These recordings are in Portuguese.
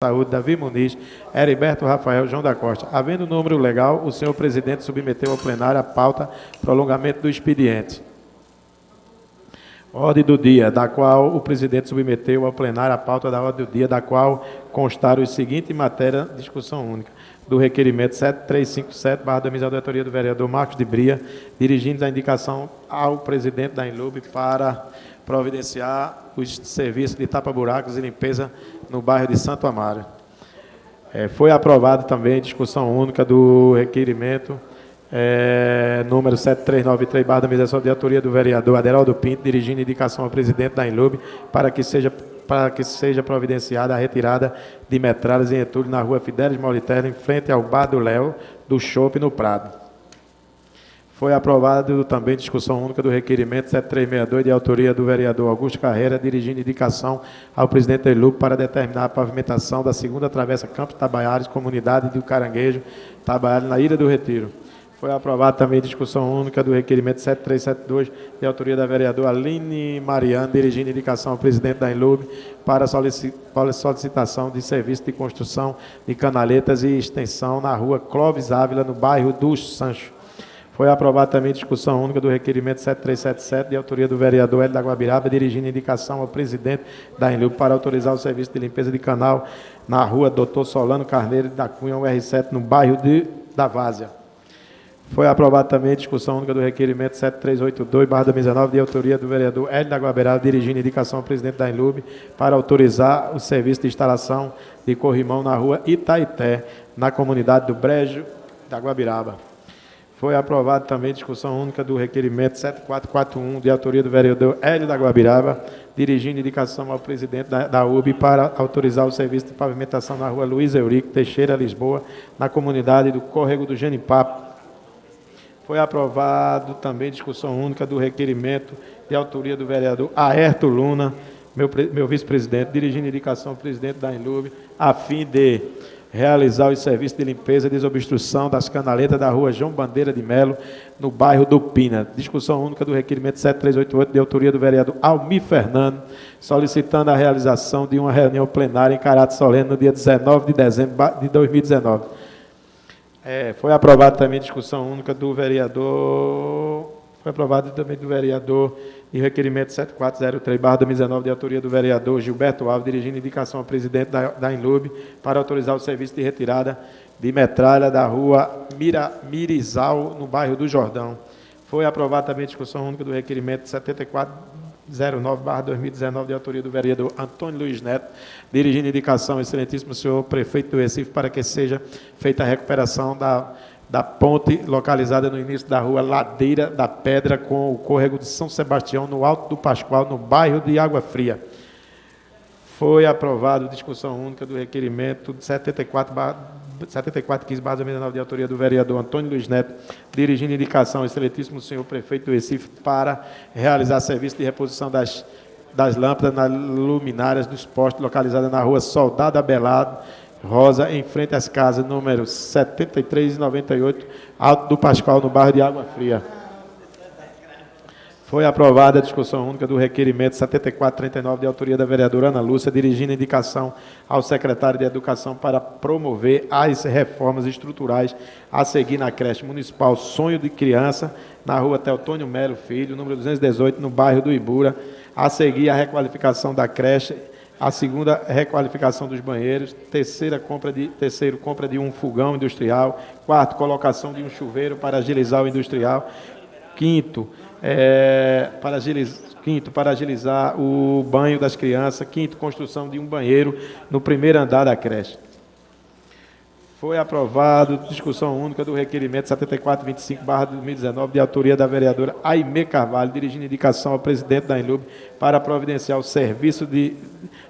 Saúde, Davi Muniz, Heriberto Rafael, João da Costa. Havendo número legal, o senhor presidente submeteu ao plenário a pauta prolongamento do expediente. Ordem do dia, da qual o presidente submeteu ao plenário a pauta da ordem do dia, da qual constaram os seguintes matérias, discussão única, do requerimento 7357/2019 da autoria do vereador Marcos de Bria, dirigindo a indicação ao presidente da Inlub para providenciar os serviços de tapa-buracos e limpeza no bairro de Santo Amaro. Foi aprovado também discussão única do requerimento número 7393/2019 de autoria do vereador Aderaldo Pinto, dirigindo indicação ao presidente da Inlub para que seja providenciada a retirada de metralhas em entulho na rua Fidélis Moliterno, em frente ao Bar do Léo, do Chopp, no Prado. Foi aprovado também discussão única do requerimento 7362, de autoria do vereador Augusto Carreira, dirigindo indicação ao presidente da Inlub para determinar a pavimentação da segunda travessa Campos Tabaiares, comunidade do Caranguejo, Tabaiares, na Ilha do Retiro. Foi aprovado também discussão única do requerimento 7372, de autoria da vereadora Aline Mariano, dirigindo indicação ao presidente da Inlub para solicitação de serviço de construção de canaletas e extensão na rua Clóvis Ávila, no bairro do Sancho. Foi aprovado também discussão única do requerimento 7377, de autoria do vereador Hélio da Guabiraba, dirigindo indicação ao presidente da Inlub para autorizar o serviço de limpeza de canal na rua Doutor Solano Carneiro da Cunha, UR7, no bairro da Várzea. Foi aprovado também discussão única do requerimento 7382/2019, de autoria do vereador Hélio da Guabiraba, dirigindo indicação ao presidente da Inlub para autorizar o serviço de instalação de corrimão na rua Itaité, na comunidade do Brejo da Guabiraba. Foi aprovado também discussão única do requerimento 7441, de autoria do vereador Hélio da Guabiraba, dirigindo indicação ao presidente da UB para autorizar o serviço de pavimentação na rua Luiz Eurico Teixeira, Lisboa, na comunidade do Córrego do Genipapo. Foi aprovado também discussão única do requerimento de autoria do vereador Aerto Luna, meu vice-presidente, dirigindo indicação ao presidente da Inlub, a fim de realizar os serviços de limpeza e desobstrução das canaletas da rua João Bandeira de Melo, no bairro do Pina. Discussão única do requerimento 7388, de autoria do vereador Almir Fernando, solicitando a realização de uma reunião plenária em caráter solene no dia 19 de dezembro de 2019. Foi aprovado também discussão única do vereador... Foi aprovado também do vereador e requerimento 7403/2019, de autoria do vereador Gilberto Alves, dirigindo indicação ao presidente da Inlub para autorizar o serviço de retirada de metralha da rua Mirizal, no bairro do Jordão. Foi aprovado também discussão única do requerimento 7409/2019, de autoria do vereador Antônio Luiz Neto, dirigindo indicação ao excelentíssimo senhor prefeito do Recife para que seja feita a recuperação da ponte localizada no início da rua Ladeira da Pedra com o córrego de São Sebastião, no Alto do Pascoal, no bairro de Água Fria. Foi aprovado discussão única do requerimento 7415/2019, de autoria do vereador Antônio Luiz Neto, dirigindo indicação ao excelentíssimo senhor prefeito do Recife para realizar serviço de reposição das lâmpadas nas luminárias dos postes localizadas na rua Soldado Abelardo Rosa, em frente às casas número 73 e 98, Alto do Pascoal, no bairro de Água Fria. Foi aprovada a discussão única do requerimento 7439, de autoria da vereadora Ana Lúcia, dirigindo indicação ao secretário de Educação para promover as reformas estruturais a seguir na creche municipal Sonho de Criança, na rua Teotônio Melo Filho, número 218, no bairro do Ibura, a seguir a requalificação da creche, a segunda, requalificação dos banheiros. Terceiro, compra de um fogão industrial. Quarto, colocação de um chuveiro para agilizar o industrial. Quinto, para agilizar o banho das crianças. Quinto, construção de um banheiro no primeiro andar da creche. Foi aprovado discussão única do requerimento 7425/2019, de autoria da vereadora Aimee Carvalho, dirigindo indicação ao presidente da Inlub para providenciar o serviço de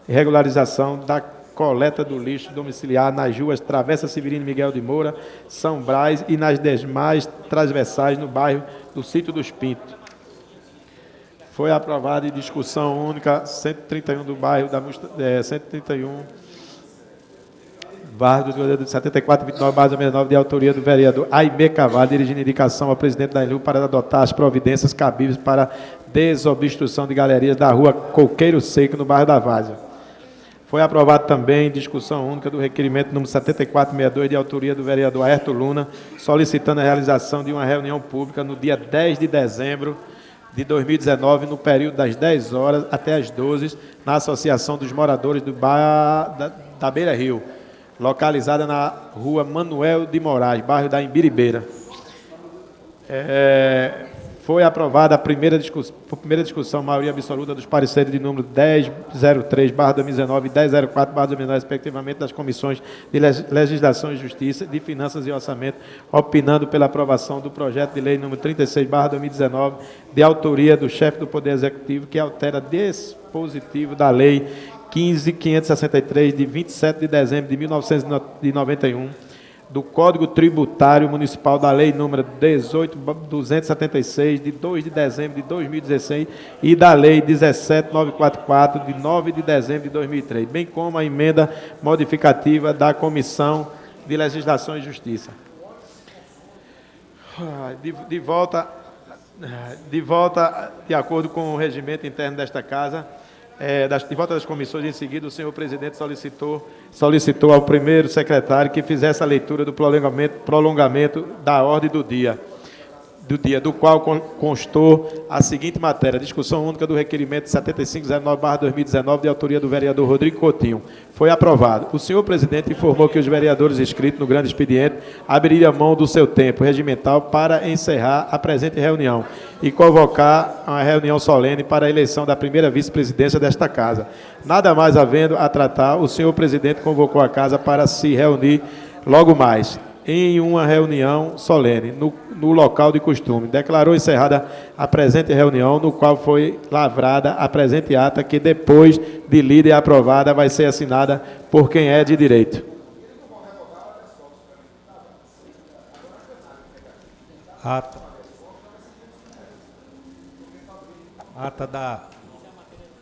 regularização da coleta do lixo domiciliar nas ruas Travessa Severino Miguel de Moura, São Brás e nas demais transversais no bairro do Sítio dos Pintos. Foi aprovado em discussão única 131 do bairro da 131 de 7429/2019, de autoria do vereador Aimee Carvalho, dirigindo indicação ao presidente da Inlub para adotar as providências cabíveis para desobstrução de galerias da rua Coqueiro Seco, no bairro da Várzea. Foi aprovado também discussão única do requerimento número 7462, de autoria do vereador Aerto Luna, solicitando a realização de uma reunião pública no dia 10 de dezembro de 2019, no período das 10 horas até as 12, na Associação dos Moradores do bairro da Beira Rio, localizada na rua Manuel de Moraes, bairro da Imbiribeira. Foi aprovada a primeira discussão, maioria absoluta dos pareceres de número 1003/2019 e 1004/2019, respectivamente, das comissões de Legislação e Justiça, de Finanças e Orçamento, opinando pela aprovação do projeto de lei número 36/2019, de autoria do chefe do Poder Executivo, que altera dispositivo da lei 15.563, de 27 de dezembro de 1991, do Código Tributário Municipal, da Lei número 18.276, de 2 de dezembro de 2016, e da Lei 17.944, de 9 de dezembro de 2003, bem como a emenda modificativa da Comissão de Legislação e Justiça. De volta, de acordo com o regimento interno desta Casa, de volta das comissões, em seguida, o senhor presidente solicitou ao primeiro secretário que fizesse a leitura do prolongamento da ordem do dia, do qual constou a seguinte matéria: discussão única do requerimento 7509/2019, de autoria do vereador Rodrigo Coutinho. Foi aprovado. O senhor presidente informou que os vereadores inscritos no grande expediente abririam mão do seu tempo regimental para encerrar a presente reunião e convocar uma reunião solene para a eleição da primeira vice-presidência desta Casa. Nada mais havendo a tratar, o senhor presidente convocou a Casa para se reunir logo mais, em uma reunião solene, no local de costume. Declarou encerrada a presente reunião, no qual foi lavrada a presente ata, que depois de lida e aprovada, vai ser assinada por quem é de direito. Ata da...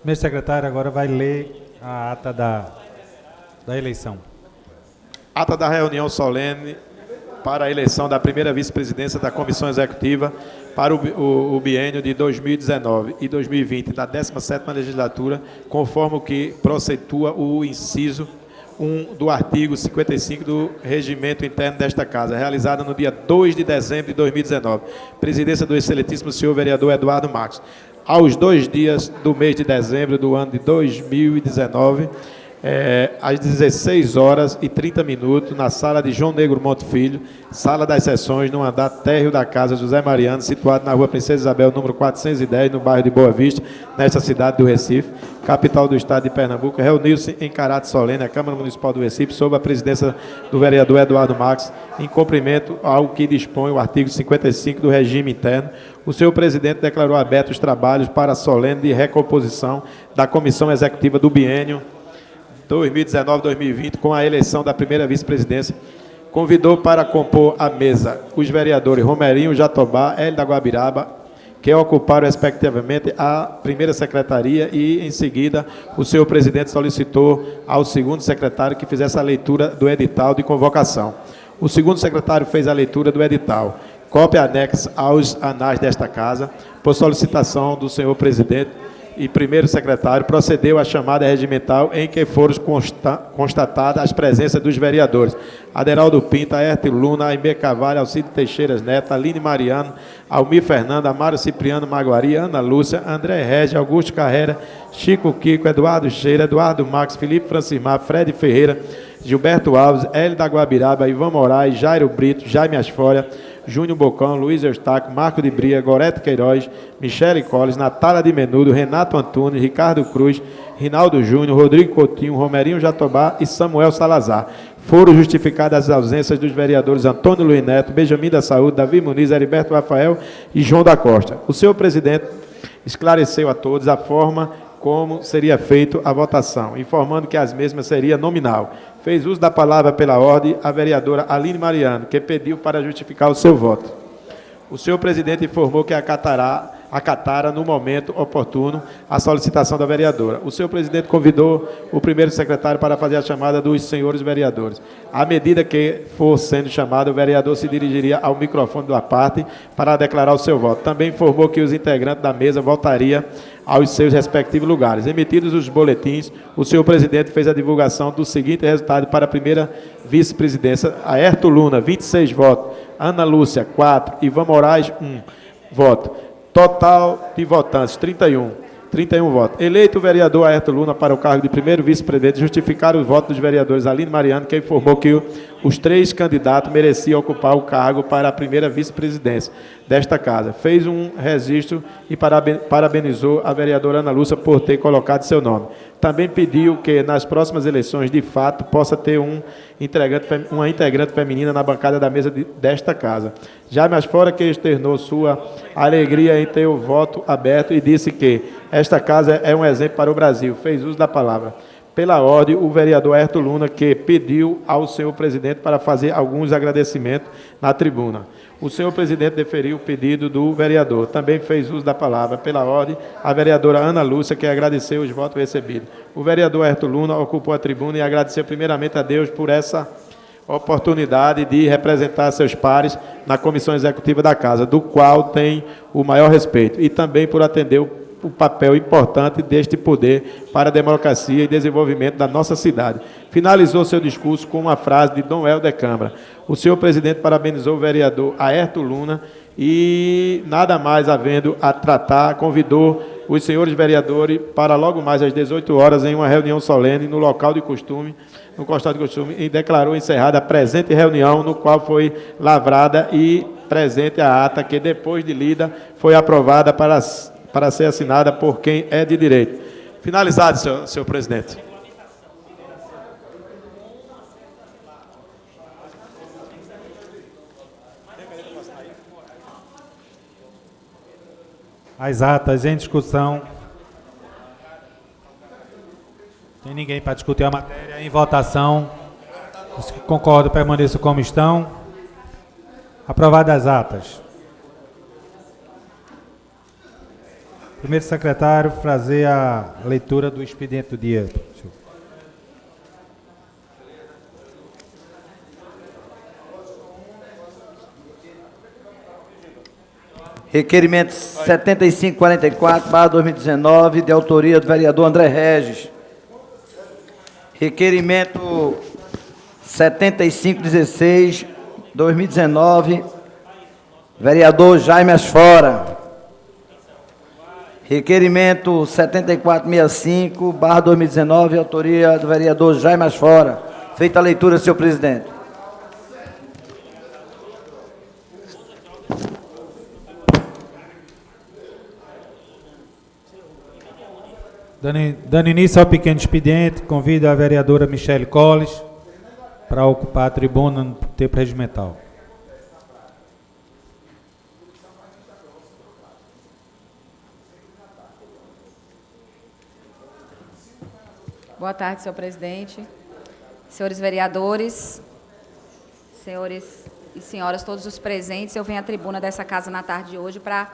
Meu secretário agora vai ler a ata da eleição. Ata da reunião solene para a eleição da primeira vice-presidência da Comissão Executiva para o biênio de 2019 e 2020 da 17ª legislatura, conforme o que preceitua o inciso 1 do artigo 55 do Regimento Interno desta Casa, realizada no dia 2 de dezembro de 2019. Presidência do excelentíssimo senhor vereador Eduardo Marques. Aos 2 dias do mês de dezembro do ano de 2019, às 16 horas e 30 minutos, na sala de João Negro Monte Filho, sala das sessões, no andar térreo da Casa José Mariano, situado na rua Princesa Isabel, número 410, no bairro de Boa Vista, nesta cidade do Recife, capital do estado de Pernambuco, reuniu-se em caráter solene a Câmara Municipal do Recife, sob a presidência do vereador Eduardo Marques, em cumprimento ao que dispõe o artigo 55 do regime interno. O senhor presidente declarou abertos os trabalhos para a solene de recomposição da Comissão Executiva do biênio 2019-2020, com a eleição da primeira vice-presidência. Convidou para compor a mesa os vereadores Romerinho Jatobá, Hélio da Guabiraba, que ocuparam, respectivamente, a primeira secretaria, e, em seguida, o senhor presidente solicitou ao segundo secretário que fizesse a leitura do edital de convocação. O segundo secretário fez a leitura do edital, cópia anexa aos anais desta Casa, por solicitação do senhor presidente e primeiro secretário, procedeu à chamada regimental, em que foram constatadas as presenças dos vereadores Aderaldo Pinto, Aerto Luna, Aimé Carvalho, Alcide Teixeira Neto, Aline Mariano, Almir Fernando, Amário Cipriano Maguari, Ana Lúcia, André Regi, Augusto Carreira, Chico Kiko, Eduardo Cheira, Eduardo Max, Felipe Francimar, Fred Ferreira, Gilberto Alves, Hélio da Guabiraba, Ivan Moraes, Jairo Brito, Jaime Asfória, Júnior Bocão, Luiz Eustáquio, Marco de Bria, Gorete Queiroz, Michele Colles, Natália de Menudo, Renato Antunes, Ricardo Cruz, Rinaldo Júnior, Rodrigo Coutinho, Romerinho Jatobá e Samuel Salazar. Foram justificadas as ausências dos vereadores Antônio Luiz Neto, Benjamin da Saúde, Davi Muniz, Heriberto Rafael e João da Costa. O senhor presidente esclareceu a todos a forma como seria feita a votação, informando que as mesmas seria nominal. Fez uso da palavra pela ordem a vereadora Aline Mariano, que pediu para justificar o seu voto. O senhor presidente informou que acatará acatara no momento oportuno a solicitação da vereadora. O senhor presidente convidou o primeiro secretário para fazer a chamada dos senhores vereadores. À medida que for sendo chamado, o vereador se dirigiria ao microfone da parte para declarar o seu voto. Também informou que os integrantes da mesa voltariam aos seus respectivos lugares. Emitidos os boletins, o senhor presidente fez a divulgação do seguinte resultado para a primeira vice-presidência: Aerto Luna, 26 votos, Ana Lúcia, 4, Ivan Moraes, 1 voto. Total de votantes, 31 votos. Eleito o vereador Aerto Luna para o cargo de primeiro vice-presidente, justificaram os votos dos vereadores Aline Mariano, que informou que os 3 candidatos mereciam ocupar o cargo para a primeira vice-presidência desta casa. Fez um registro e parabenizou a vereadora Ana Lúcia por ter colocado seu nome. Também pediu que, nas próximas eleições, de fato, possa ter uma integrante feminina na bancada da mesa desta casa. Jaime Asfora, que externou sua alegria em ter o voto aberto e disse que esta casa é um exemplo para o Brasil. Fez uso da palavra. Pela ordem, o vereador Aerto Luna, que pediu ao senhor presidente para fazer alguns agradecimentos na tribuna. O senhor presidente deferiu o pedido do vereador. Também fez uso da palavra. Pela ordem, a vereadora Ana Lúcia, que agradeceu os votos recebidos. O vereador Aerto Luna ocupou a tribuna e agradeceu primeiramente a Deus por essa oportunidade de representar seus pares na comissão executiva da casa, do qual tem o maior respeito, e também por atender o papel importante deste poder para a democracia e desenvolvimento da nossa cidade. Finalizou seu discurso com uma frase de Dom Helder Câmara. O senhor presidente parabenizou o vereador Aerto Luna e, nada mais havendo a tratar, convidou os senhores vereadores para logo mais às 18 horas em uma reunião solene no local de costume, no constado de costume, e declarou encerrada a presente reunião, no qual foi lavrada e presente a ata que, depois de lida, foi aprovada para ser assinada por quem é de direito. Finalizado, senhor presidente. As atas em discussão. Tem ninguém para discutir a matéria em votação. Os que concordam permaneçam como estão. Aprovadas as atas. Primeiro secretário, fazer a leitura do expediente do dia. Requerimento 7544/2019, de autoria do vereador André Regis. Requerimento 7516/2019, vereador Jaime Asfora. Requerimento 7465/2019, autoria do vereador Jaime Asfora. Feita a leitura, senhor presidente. Dando início ao pequeno expediente, convido a vereadora Michele Colles para ocupar a tribuna no tempo regimental. Boa tarde, senhor presidente, senhores vereadores, senhores e senhoras, todos os presentes. Eu venho à tribuna dessa casa na tarde de hoje para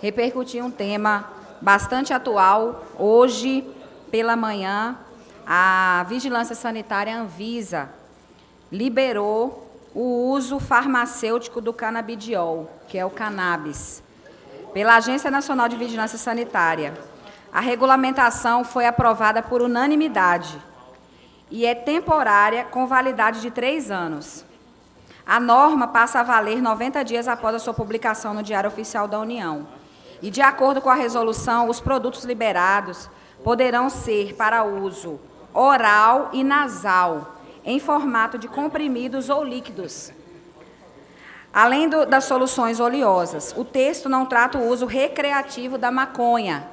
repercutir um tema bastante atual. Hoje, pela manhã, a Vigilância Sanitária Anvisa liberou o uso farmacêutico do canabidiol, que é o cannabis, pela Agência Nacional de Vigilância Sanitária. A regulamentação foi aprovada por unanimidade e é temporária, com validade de 3 anos. A norma passa a valer 90 dias após a sua publicação no Diário Oficial da União. E, de acordo com a resolução, os produtos liberados poderão ser para uso oral e nasal, em formato de comprimidos ou líquidos. Além das soluções oleosas, o texto não trata o uso recreativo da maconha.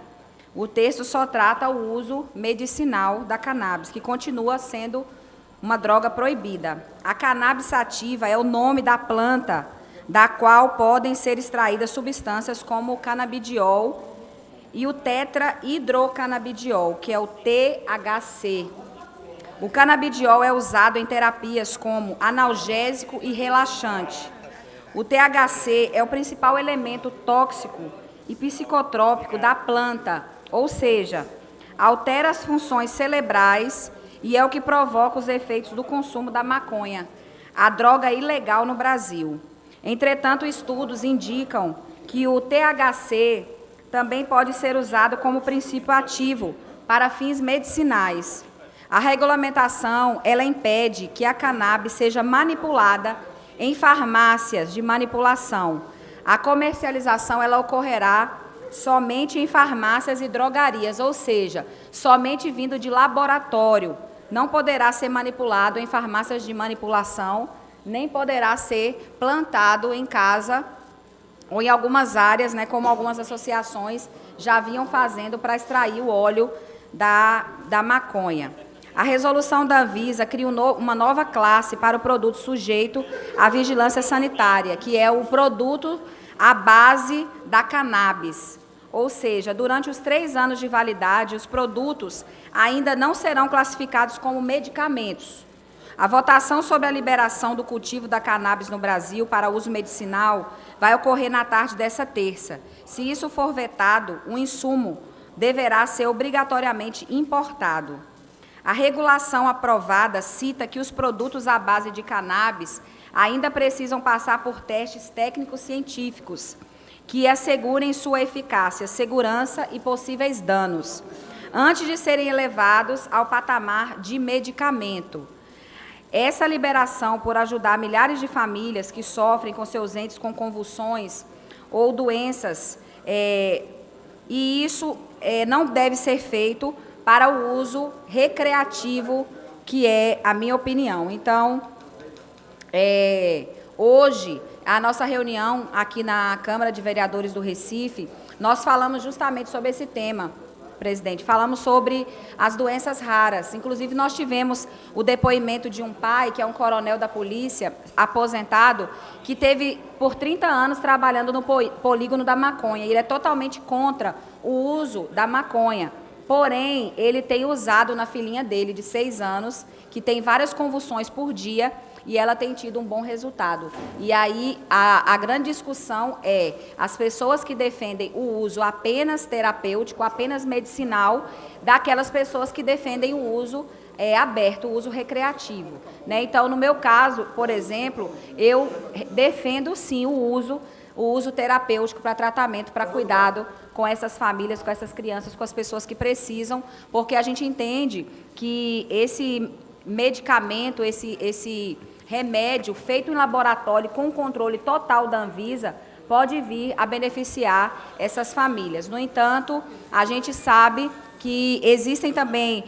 O texto só trata o uso medicinal da cannabis, que continua sendo uma droga proibida. A cannabis sativa é o nome da planta da qual podem ser extraídas substâncias como o canabidiol e o tetrahidrocanabidiol, que é o THC. O canabidiol é usado em terapias como analgésico e relaxante. O THC é o principal elemento tóxico e psicotrópico da planta, ou seja, altera as funções cerebrais e é o que provoca os efeitos do consumo da maconha, a droga ilegal no Brasil. Entretanto, estudos indicam que o THC também pode ser usado como princípio ativo para fins medicinais. A regulamentação, ela impede que a cannabis seja manipulada em farmácias de manipulação. A comercialização, ela ocorrerá somente em farmácias e drogarias, ou seja, somente vindo de laboratório. Não poderá ser manipulado em farmácias de manipulação, nem poderá ser plantado em casa ou em algumas áreas, né, como algumas associações já vinham fazendo para extrair o óleo da maconha. A resolução da Anvisa cria uma nova classe para o produto sujeito à vigilância sanitária, que é o produto à base da cannabis. Ou seja, durante os 3 anos de validade, os produtos ainda não serão classificados como medicamentos. A votação sobre a liberação do cultivo da cannabis no Brasil para uso medicinal vai ocorrer na tarde dessa terça. Se isso for vetado, o insumo deverá ser obrigatoriamente importado. A regulação aprovada cita que os produtos à base de cannabis ainda precisam passar por testes técnicos científicos que assegurem sua eficácia, segurança e possíveis danos, antes de serem elevados ao patamar de medicamento. Essa liberação, por ajudar milhares de famílias que sofrem com seus entes com convulsões ou doenças, e isso não deve ser feito para o uso recreativo, que é a minha opinião. Então, hoje, a nossa reunião aqui na Câmara de Vereadores do Recife, nós falamos justamente sobre esse tema, presidente. Falamos sobre as doenças raras. Inclusive, nós tivemos o depoimento de um pai, que é um coronel da polícia, aposentado, que teve por 30 anos trabalhando no polígono da maconha. Ele é totalmente contra o uso da maconha. Porém, ele tem usado na filhinha dele, de 6 anos, que tem várias convulsões por dia, e ela tem tido um bom resultado. E aí, a grande discussão é as pessoas que defendem o uso apenas terapêutico, apenas medicinal, daquelas pessoas que defendem o uso aberto, o uso recreativo, né? Então, no meu caso, por exemplo, eu defendo, sim, o uso terapêutico para tratamento, para cuidado com essas famílias, com essas crianças, com as pessoas que precisam, porque a gente entende que esse medicamento, esse remédio feito em laboratório com controle total da Anvisa pode vir a beneficiar essas famílias. No entanto, a gente sabe que existem também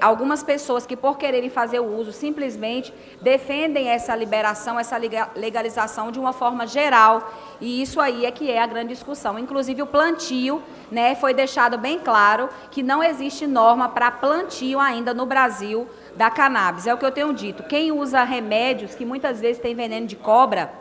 algumas pessoas que, por quererem fazer o uso, simplesmente defendem essa liberação, essa legalização de uma forma geral, e isso aí é que é a grande discussão. Inclusive, o plantio, né, foi deixado bem claro que não existe norma para plantio ainda no Brasil da cannabis. É o que eu tenho dito. Quem usa remédios que muitas vezes tem veneno de cobra,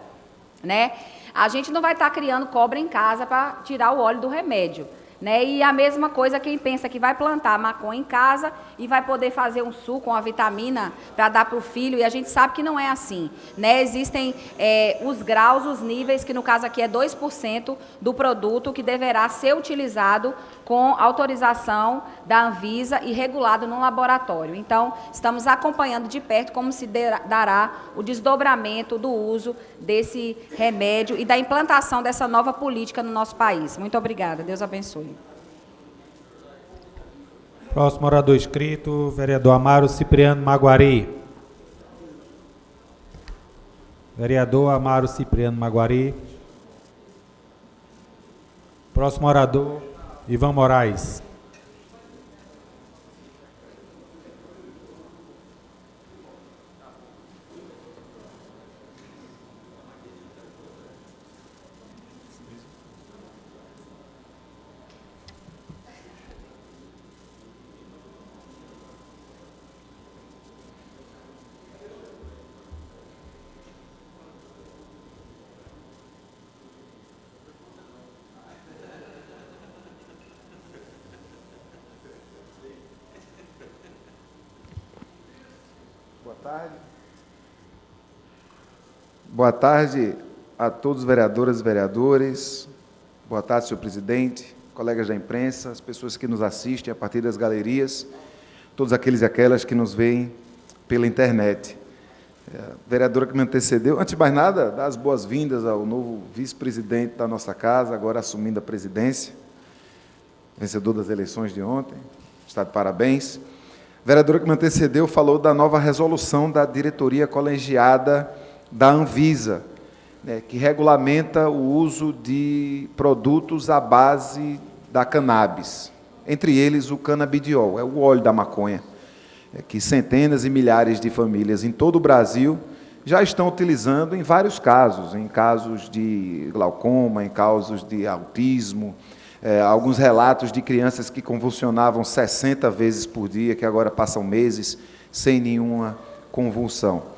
né, a gente não vai estar criando cobra em casa para tirar o óleo do remédio, né? E a mesma coisa quem pensa que vai plantar maconha em casa e vai poder fazer um suco, uma vitamina para dar para o filho, e a gente sabe que não é assim, né? Existem os graus, os níveis, que no caso aqui é 2% do produto que deverá ser utilizado com autorização da Anvisa e regulado no laboratório. Então, estamos acompanhando de perto como se dará o desdobramento do uso desse remédio e da implantação dessa nova política no nosso país. Muito obrigada. Deus abençoe. Próximo orador inscrito, vereador Amaro Cipriano Maguari. Vereador Amaro Cipriano Maguari. Próximo orador, Ivan Moraes. Boa tarde a todos os vereadoras e vereadores, Boa tarde, senhor presidente, colegas da imprensa, as pessoas que nos assistem a partir das galerias, todos aqueles e aquelas que nos veem pela internet. A vereadora que me antecedeu, antes de mais nada, dar as boas-vindas ao novo vice-presidente da nossa casa, agora assumindo a presidência, vencedor das eleições de ontem, está de parabéns. A vereadora que me antecedeu falou da nova resolução da diretoria colegiada da Anvisa, né, que regulamenta o uso de produtos à base da cannabis, entre eles o canabidiol, é o óleo da maconha, que centenas e milhares de famílias em todo o Brasil já estão utilizando em vários casos, em casos de glaucoma, em casos de autismo, alguns relatos de crianças que convulsionavam 60 vezes por dia, que agora passam meses sem nenhuma convulsão.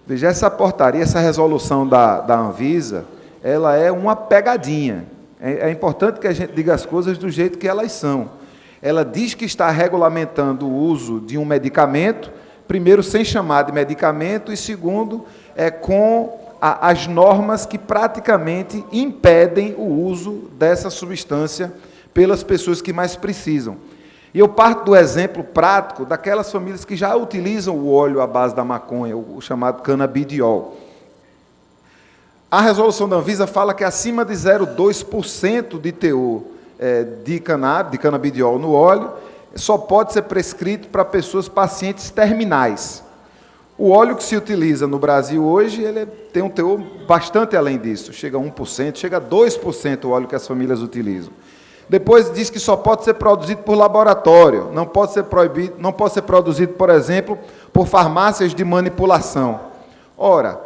Veja, essa portaria, essa resolução da Anvisa, ela é uma pegadinha. É importante que a gente diga as coisas do jeito que elas são. Ela diz que está regulamentando o uso de um medicamento, primeiro, sem chamar de medicamento, e segundo, com as normas que praticamente impedem o uso dessa substância pelas pessoas que mais precisam. E eu parto do exemplo prático daquelas famílias que já utilizam o óleo à base da maconha, o chamado canabidiol. A resolução da Anvisa fala que acima de 0,2% de teor de canabidiol no óleo só pode ser prescrito para pessoas pacientes terminais. O óleo que se utiliza no Brasil hoje, ele tem um teor bastante além disso, chega a 1%, chega a 2% o óleo que as famílias utilizam. Depois diz que só pode ser produzido por laboratório, não pode ser proibido, não pode ser produzido, por exemplo, por farmácias de manipulação. Ora,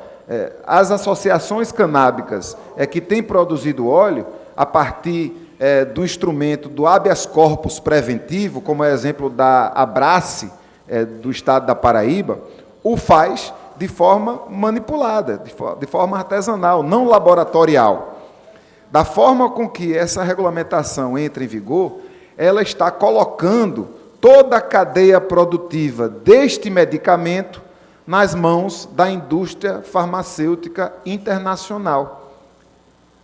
as associações canábicas que têm produzido óleo, a partir do instrumento do habeas corpus preventivo, como é exemplo da Abrace, do estado da Paraíba, o faz de forma manipulada, de forma artesanal, não laboratorial. Da forma com que essa regulamentação entra em vigor, ela está colocando toda a cadeia produtiva deste medicamento nas mãos da indústria farmacêutica internacional.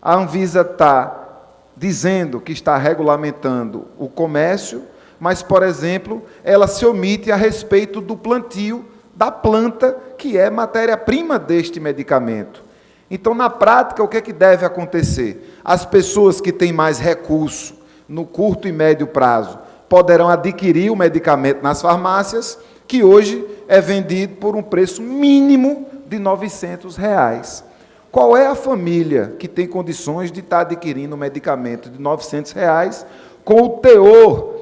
A Anvisa está dizendo que está regulamentando o comércio, mas, por exemplo, ela se omite a respeito do plantio da planta, que é matéria-prima deste medicamento. Então, na prática, o que é que deve acontecer? As pessoas que têm mais recurso no curto e médio prazo poderão adquirir o medicamento nas farmácias, que hoje é vendido por um preço mínimo de R$ 900. Qual é a família que tem condições de estar adquirindo um medicamento de R$ 900 com o teor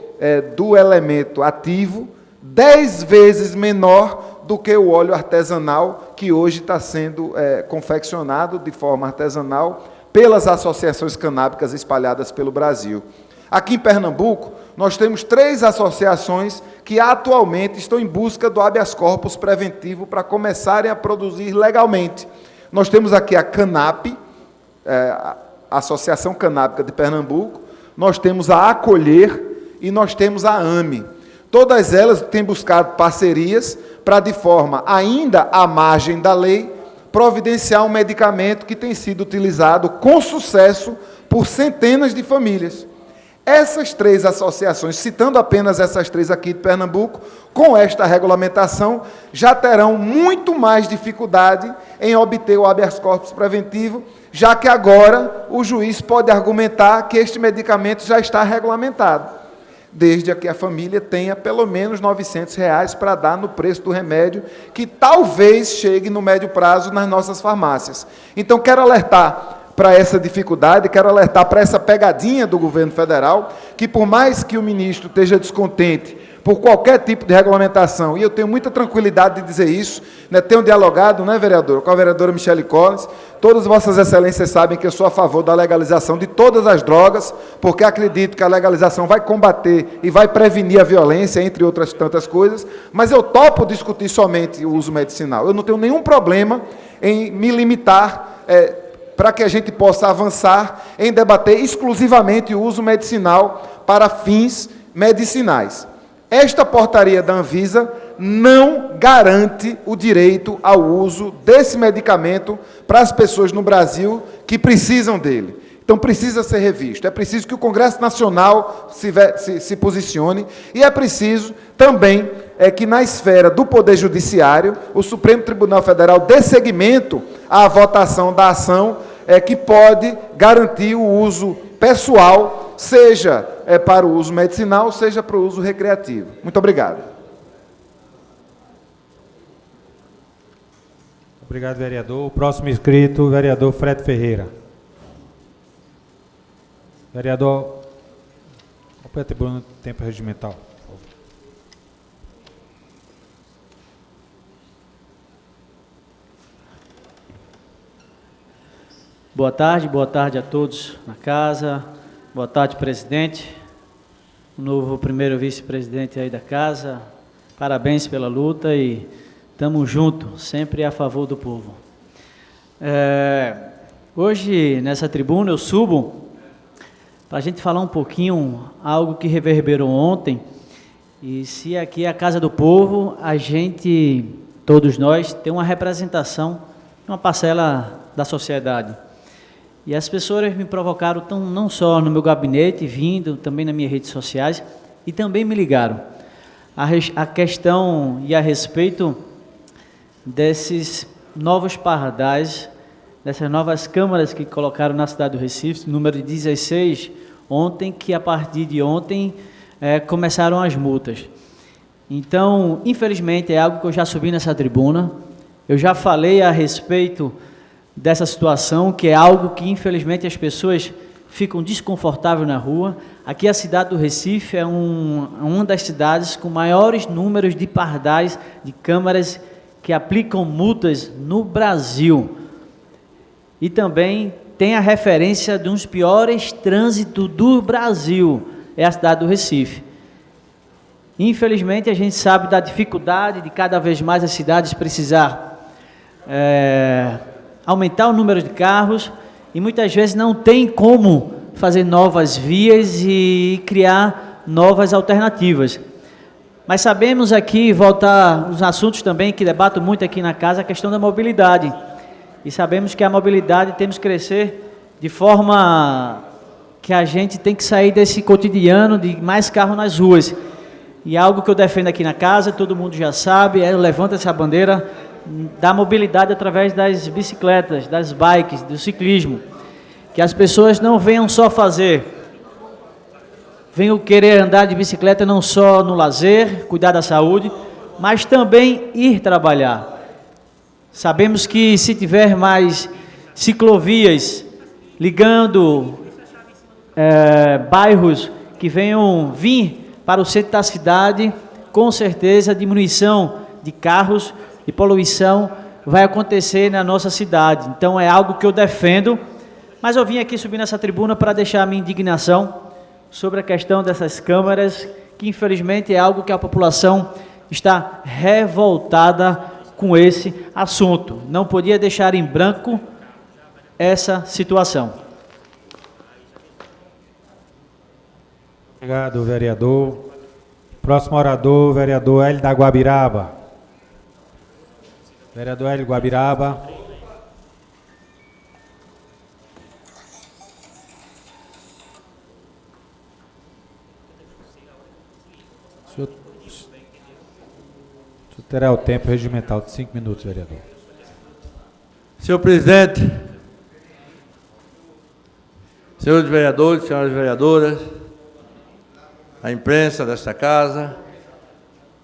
do elemento ativo 10 vezes menor do que o óleo artesanal, que hoje está sendo confeccionado de forma artesanal pelas associações canábicas espalhadas pelo Brasil? Aqui em Pernambuco, nós temos 3 associações que atualmente estão em busca do habeas corpus preventivo para começarem a produzir legalmente. Nós temos aqui a CANAP, a Associação Canábica de Pernambuco, nós temos a Acolher e nós temos a AME. Todas elas têm buscado parcerias para, de forma ainda à margem da lei, providenciar um medicamento que tem sido utilizado com sucesso por centenas de famílias. Essas 3 associações, citando apenas essas 3 aqui de Pernambuco, com esta regulamentação, já terão muito mais dificuldade em obter o habeas corpus preventivo, já que agora o juiz pode argumentar que este medicamento já está regulamentado, desde que a família tenha pelo menos R$ 900 para dar no preço do remédio, que talvez chegue no médio prazo nas nossas farmácias. Então, quero alertar para essa dificuldade, quero alertar para essa pegadinha do governo federal, que por mais que o ministro esteja descontente por qualquer tipo de regulamentação, e eu tenho muita tranquilidade de dizer isso, né, tenho dialogado, né, vereador, com a vereadora Michele Collins, todas vossas excelências sabem que eu sou a favor da legalização de todas as drogas, porque acredito que a legalização vai combater e vai prevenir a violência, entre outras tantas coisas, mas eu topo discutir somente o uso medicinal. Eu não tenho nenhum problema em me limitar para que a gente possa avançar em debater exclusivamente o uso medicinal para fins medicinais. Esta portaria da Anvisa não garante o direito ao uso desse medicamento para as pessoas no Brasil que precisam dele. Então, Então, precisa ser revisto. É preciso que o Congresso Nacional se posicione e é preciso também que, na esfera do Poder Judiciário, o Supremo Tribunal Federal dê seguimento à votação da ação que pode garantir o uso pessoal, seja para o uso medicinal, seja para o uso recreativo. Muito obrigado. Obrigado, vereador. O próximo inscrito, o vereador Fred Ferreira. Vereador, acompanha a tribuna do tempo regimental. Boa tarde a todos na casa. Boa tarde, presidente. O novo primeiro vice-presidente aí da casa. Parabéns pela luta e estamos juntos, sempre a favor do povo. Hoje, nessa tribuna, eu subo para a gente falar um pouquinho algo que reverberou ontem. E se aqui é a Casa do Povo, a gente, todos nós, tem uma representação de uma parcela da sociedade. E as pessoas me provocaram não só no meu gabinete, vindo também nas minhas redes sociais, e também me ligaram. A questão e a respeito desses novos pardais, dessas novas câmaras que colocaram na cidade do Recife, número de 16, ontem, que a partir de ontem começaram as multas. Então, infelizmente, é algo que eu já subi nessa tribuna, eu já falei a respeito dessa situação, que é algo que, infelizmente, as pessoas ficam desconfortáveis na rua. Aqui a cidade do Recife é uma das cidades com maiores números de pardais, de câmaras que aplicam multas no Brasil. E também tem a referência de um dos piores trânsitos do Brasil, é a cidade do Recife. Infelizmente, a gente sabe da dificuldade de cada vez mais as cidades precisar aumentar o número de carros e muitas vezes não tem como fazer novas vias e criar novas alternativas. Mas sabemos aqui, voltar os assuntos também que debato muito aqui na casa, a questão da mobilidade. E sabemos que a mobilidade temos que crescer de forma que a gente tem que sair desse cotidiano de mais carro nas ruas. E algo que eu defendo aqui na casa, todo mundo já sabe, eu levanto essa bandeira da mobilidade através das bicicletas, das bikes, do ciclismo. Que as pessoas não venham só venham querer andar de bicicleta não só no lazer, cuidar da saúde, mas também ir trabalhar. Sabemos que se tiver mais ciclovias ligando bairros que venham vir para o centro da cidade, com certeza a diminuição de carros e poluição vai acontecer na nossa cidade. Então é algo que eu defendo, mas eu vim aqui subir nessa tribuna para deixar a minha indignação sobre a questão dessas câmaras, que infelizmente é algo que a população está revoltada com esse assunto. Não podia deixar em branco essa situação. Obrigado, vereador. Próximo orador, vereador Hélio da Guabiraba. Vereador Hélio Guabiraba. O senhor terá o tempo regimental de 5 minutos, vereador. Senhor presidente, senhores vereadores, senhoras vereadoras, a imprensa desta casa,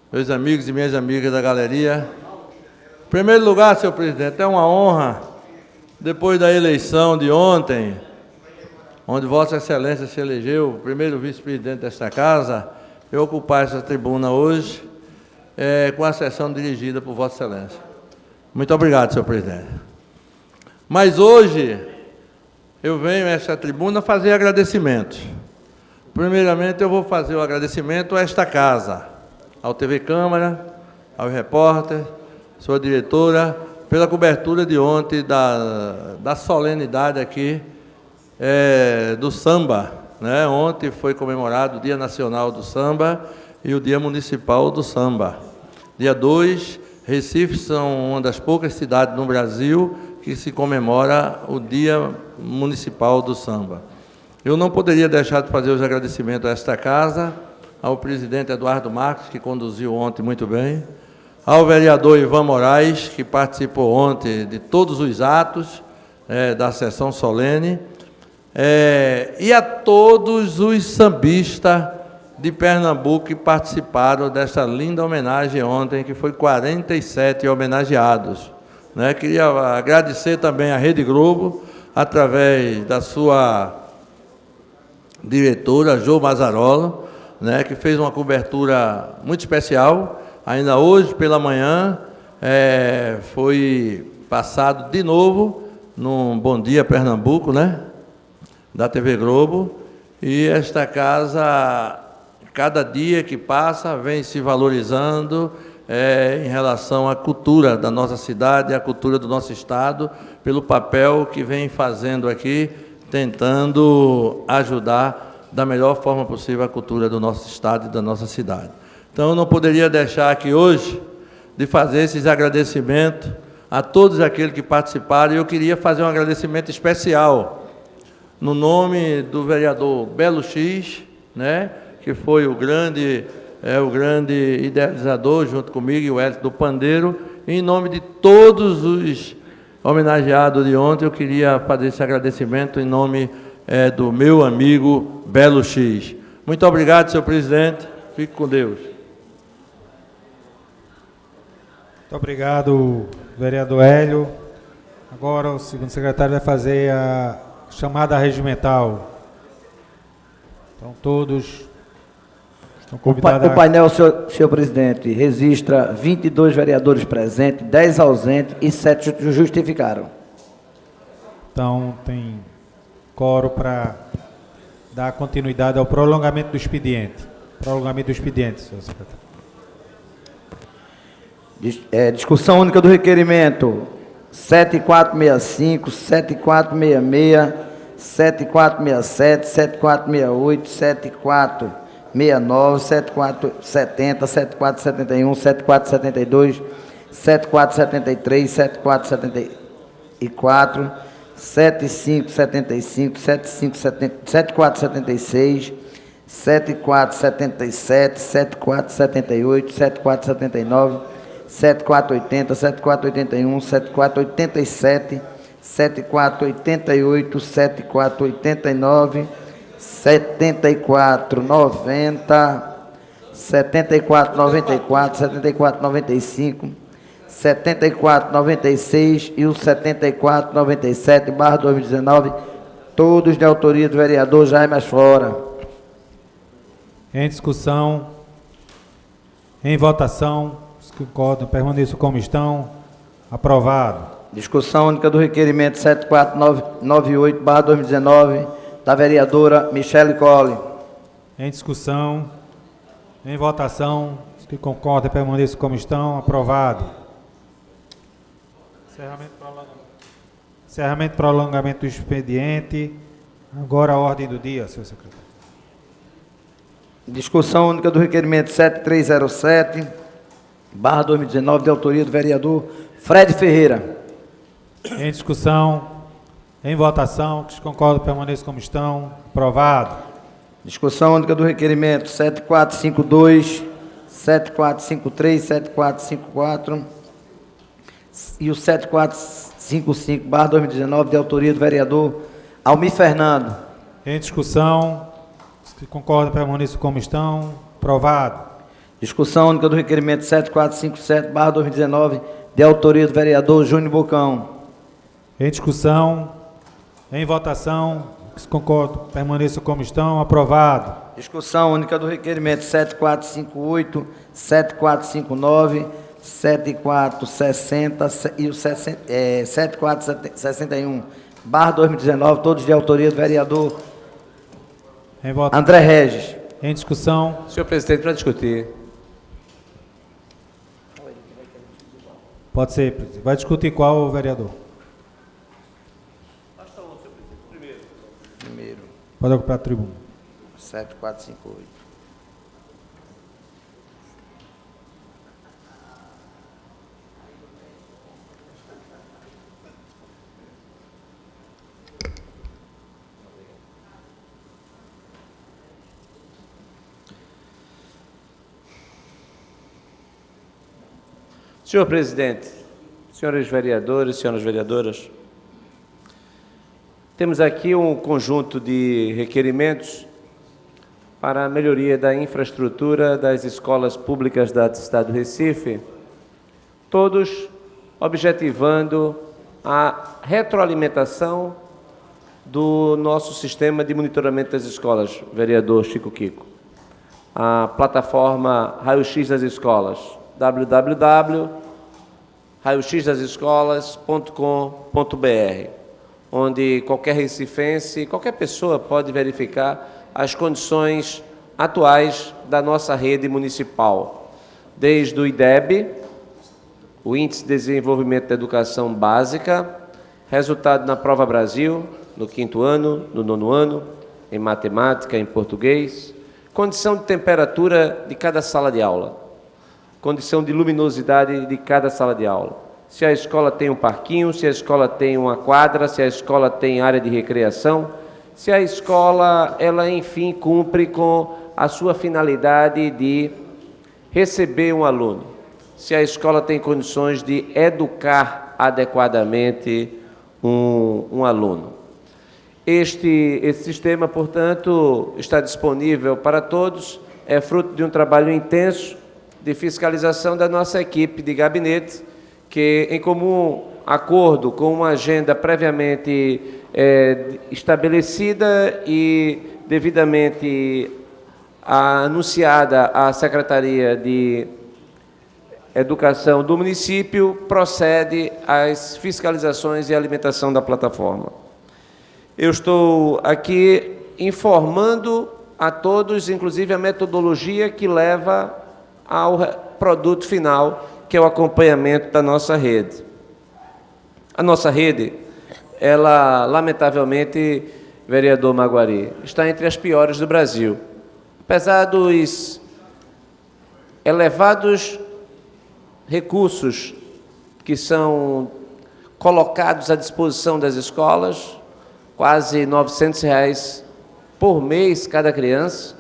meus amigos e minhas amigas da galeria. Em primeiro lugar, senhor presidente, é uma honra, depois da eleição de ontem, onde Vossa Excelência se elegeu o primeiro vice-presidente desta casa, eu ocupar essa tribuna hoje, com a sessão dirigida por Vossa Excelência. Muito obrigado, senhor presidente. Mas hoje, eu venho a esta tribuna fazer agradecimentos. Primeiramente, eu vou fazer o agradecimento a esta casa, ao TV Câmara, ao repórter, sua diretora, pela cobertura de ontem da solenidade aqui do samba, né? Ontem foi comemorado o Dia Nacional do Samba e o Dia Municipal do Samba. Dia 2, Recife são uma das poucas cidades no Brasil que se comemora o Dia Municipal do Samba. Eu não poderia deixar de fazer os agradecimentos a esta casa, ao presidente Eduardo Marques, que conduziu ontem muito bem, ao vereador Ivan Moraes, que participou ontem de todos os atos da sessão solene, e a todos os sambistas de Pernambuco que participaram dessa linda homenagem ontem, que foi 47 homenageados. Queria agradecer também à Rede Globo, através da sua diretora, Jo Mazzarola, que fez uma cobertura muito especial. Ainda hoje, pela manhã, foi passado de novo no Bom Dia Pernambuco, da TV Globo, e esta casa, cada dia que passa, vem se valorizando em relação à cultura da nossa cidade, à cultura do nosso estado, pelo papel que vem fazendo aqui, tentando ajudar da melhor forma possível a cultura do nosso estado e da nossa cidade. Então, eu não poderia deixar aqui hoje de fazer esses agradecimentos a todos aqueles que participaram, e eu queria fazer um agradecimento especial no nome do vereador Belo X, que foi o grande idealizador, junto comigo, e o Hélio do Pandeiro. E em nome de todos os homenageados de ontem, eu queria fazer esse agradecimento em nome do meu amigo Belo X. Muito obrigado, senhor presidente. Fique com Deus. Muito obrigado, vereador Hélio. Agora o segundo secretário vai fazer a chamada regimental. Então, todos estão convidados. O painel, senhor presidente, registra 22 vereadores presentes, 10 ausentes e 7 justificaram. Então, tem quórum para dar continuidade ao prolongamento do expediente. Prolongamento do expediente, senhor secretário. Discussão única do requerimento 7465, 7466, 7467, 7468, 7469, 7470, 7471, 7472, 7473, 7474, 7575, 7476, 7477, 7478, 7479, 7480, 7481, 7487, 7488, 7489, 7490, 7494, 7495, 7496 e o 7497/2019, todos de autoria do vereador Jaime Asfora. Em discussão, em votação, os que concordam permaneçam como estão. Aprovado. Discussão única do requerimento 7498/2019, da vereadora Michele Colli. Em discussão, em votação, os que concordam permaneçam como estão. Aprovado. Encerramento e prolongamento do expediente. Agora a ordem do dia, senhor secretário. Discussão única do requerimento 7307/2019, de autoria do vereador Fred Ferreira. Em discussão, em votação, os que concordam permaneçam como estão. Aprovado. Discussão única do requerimento 7452, 7453, 7454 e o 7455/2019, de autoria do vereador Almir Fernando. Em discussão, os que concordam permaneçam como estão. Aprovado. Discussão única do requerimento 7457/2019, de autoria do vereador Júnior Bocão. Em discussão, em votação, os que concordam permaneçam como estão. Aprovado. Discussão única do requerimento 7458, 7459, 7460 e o 7461/2019, todos de autoria do vereador André Regis. Em discussão. Senhor presidente, para discutir. Pode ser, presidente. Vai discutir qual, vereador? Primeiro. Pode ocupar a tribuna. 7458. Senhor presidente, senhores vereadores, senhoras vereadoras, temos aqui um conjunto de requerimentos para a melhoria da infraestrutura das escolas públicas do Estado do Recife, todos objetivando a retroalimentação do nosso sistema de monitoramento das escolas, vereador Chico Kiko. A plataforma Raio-X das Escolas, www.raioxdasescolas.com.br, onde qualquer recifense, qualquer pessoa pode verificar as condições atuais da nossa rede municipal, desde o IDEB, o Índice de Desenvolvimento da Educação Básica, resultado na Prova Brasil, no 5º ano, no 9º ano, em matemática, em português, condição de temperatura de cada sala de aula, condição de luminosidade de cada sala de aula, se a escola tem um parquinho, se a escola tem uma quadra, se a escola tem área de recreação, se a escola, ela enfim cumpre com a sua finalidade de receber um aluno, se a escola tem condições de educar adequadamente um aluno. Esse sistema, portanto, está disponível para todos, é fruto de um trabalho intenso de fiscalização da nossa equipe de gabinete, que, em comum acordo com uma agenda previamente estabelecida e devidamente anunciada à Secretaria de Educação do município, procede às fiscalizações e alimentação da plataforma. Eu estou aqui informando a todos, inclusive a metodologia que leva ao produto final, que é o acompanhamento da nossa rede. A nossa rede, ela, lamentavelmente, vereador Maguari, está entre as piores do Brasil. Apesar dos elevados recursos que são colocados à disposição das escolas, quase R$ 900 por mês cada criança,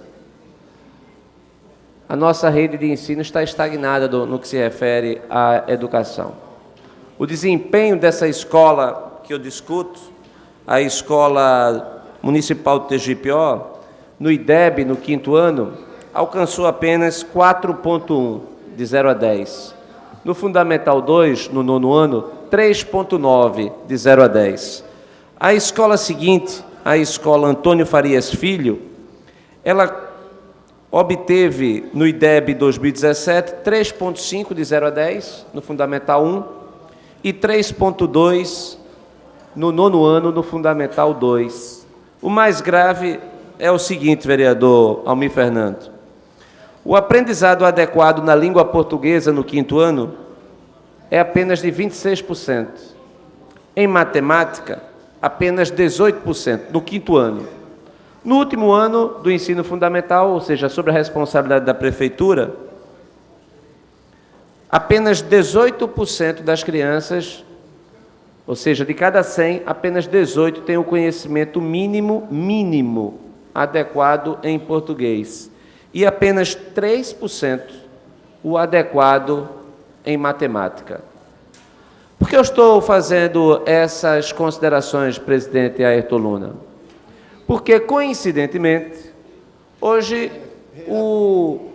a nossa rede de ensino está estagnada no que se refere à educação. O desempenho dessa escola que eu discuto, a Escola Municipal do TGPO, no IDEB, no 5º ano, alcançou apenas 4,1, de 0 a 10. No Fundamental 2, no 9º ano, 3,9, de 0 a 10. A escola seguinte, a Escola Antônio Farias Filho, ela obteve no IDEB 2017 3,5 de 0 a 10 no Fundamental 1 e 3,2 no 9º ano no Fundamental 2. O mais grave é o seguinte, vereador Almir Fernando. O aprendizado adequado na língua portuguesa no 5º ano é apenas de 26%. Em matemática, apenas 18% no 5º ano. No último ano do ensino fundamental, ou seja, sob a responsabilidade da prefeitura, apenas 18% das crianças, ou seja, de cada 100, apenas 18 têm o conhecimento mínimo adequado em português. E apenas 3% o adequado em matemática. Por que eu estou fazendo essas considerações, presidente Ayrton Luna? Porque, coincidentemente, hoje o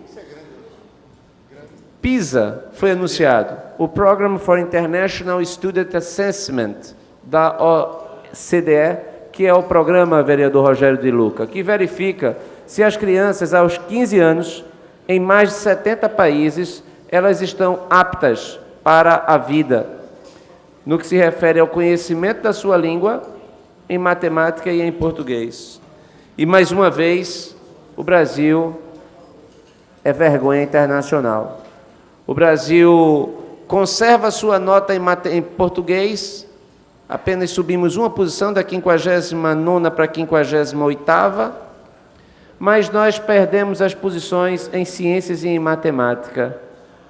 PISA foi anunciado, o Program for International Student Assessment da OCDE, que é o programa, vereador Rogério de Luca, que verifica se as crianças aos 15 anos, em mais de 70 países, elas estão aptas para a vida, no que se refere ao conhecimento da sua língua, em matemática e em português. E, mais uma vez, o Brasil é vergonha internacional. O Brasil conserva sua nota em português, apenas subimos uma posição da 59ª para a 58ª, mas nós perdemos as posições em ciências e em matemática.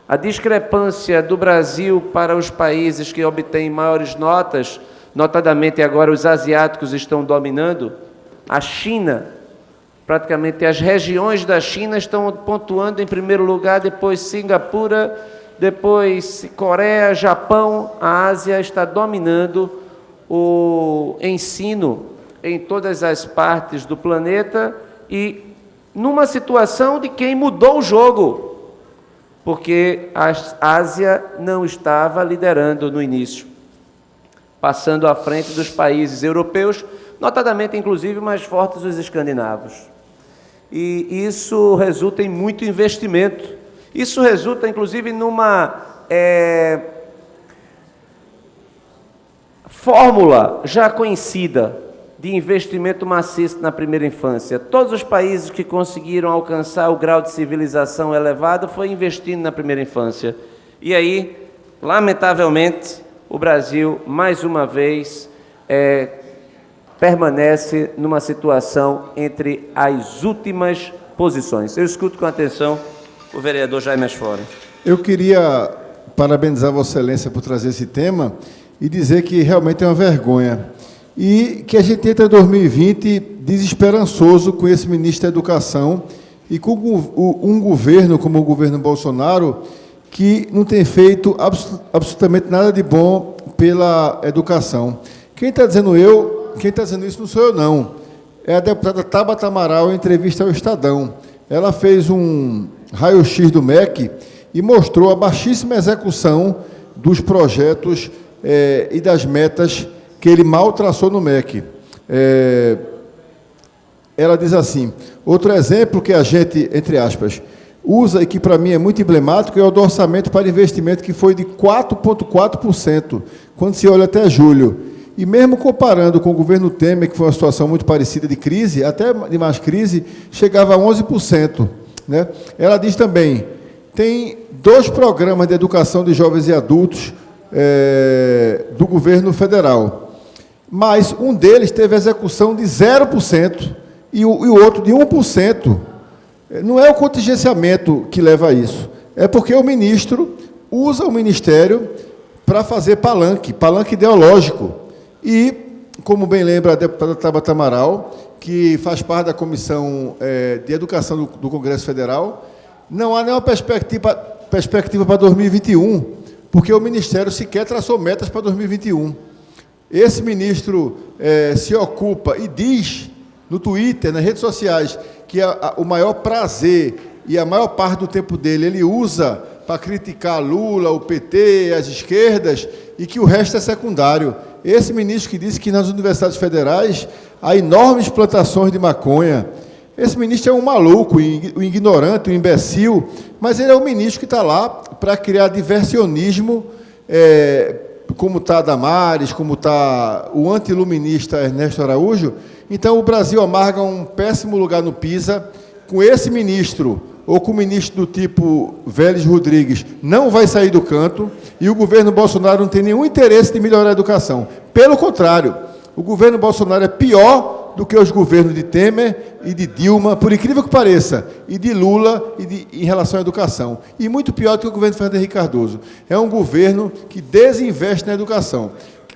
A discrepância do Brasil para os países que obtêm maiores notas, notadamente agora os asiáticos estão dominando, a China, praticamente as regiões da China estão pontuando em primeiro lugar, depois Singapura depois Coreia, Japão, a Ásia está dominando o ensino em todas as partes do planeta e numa situação de quem mudou o jogo, porque a Ásia não estava liderando no início, passando à frente dos países europeus, notadamente, inclusive, mais fortes os escandinavos. E isso resulta em muito investimento. Isso resulta, inclusive, numa fórmula já conhecida de investimento maciço na primeira infância. Todos os países que conseguiram alcançar o grau de civilização elevado foi investindo na primeira infância. E aí, lamentavelmente, o Brasil, mais uma vez, permanece numa situação entre as últimas posições. Eu escuto com atenção o vereador Jaime Asfora. Eu queria parabenizar Vossa Excelência por trazer esse tema e dizer que realmente é uma vergonha. E que a gente entra em 2020 desesperançoso com esse ministro da Educação e com um governo como o governo Bolsonaro que não tem feito absolutamente nada de bom pela educação. Quem está dizendo isso não sou eu, não. É a deputada Tabata Amaral, em entrevista ao Estadão. Ela fez um raio-x do MEC e mostrou a baixíssima execução dos projetos e das metas que ele mal traçou no MEC. Ela diz assim, outro exemplo que a gente, entre aspas, usa e que para mim é muito emblemático é o do orçamento para investimento, que foi de 4,4%, quando se olha até julho. E mesmo comparando com o governo Temer, que foi uma situação muito parecida de crise, até de mais crise, chegava a 11%. Né? Ela diz também, tem 2 programas de educação de jovens e adultos do governo federal, mas um deles teve execução de 0% e o outro de 1%. Não é o contingenciamento que leva a isso, é porque o ministro usa o ministério para fazer palanque ideológico. E, como bem lembra a deputada Tabata Amaral, que faz parte da Comissão de Educação do Congresso Federal, não há nenhuma perspectiva para 2021, porque o Ministério sequer traçou metas para 2021. Esse ministro se ocupa e diz no Twitter, nas redes sociais, que o maior prazer e a maior parte do tempo dele ele usa para criticar Lula, o PT, as esquerdas, e que o resto é secundário. Esse ministro que disse que nas universidades federais há enormes plantações de maconha. Esse ministro é um maluco, um ignorante, um imbecil, mas ele é um ministro que está lá para criar diversionismo, como está a Damares, como está o antiluminista Ernesto Araújo. Então, o Brasil amarga um péssimo lugar no PISA. Com esse ministro, ou com o ministro do tipo Vélez Rodrigues, não vai sair do canto, e o governo Bolsonaro não tem nenhum interesse de melhorar a educação. Pelo contrário, o governo Bolsonaro é pior do que os governos de Temer e de Dilma, por incrível que pareça, e de Lula em relação à educação. E muito pior do que o governo Fernando Henrique Cardoso. É um governo que desinveste na educação.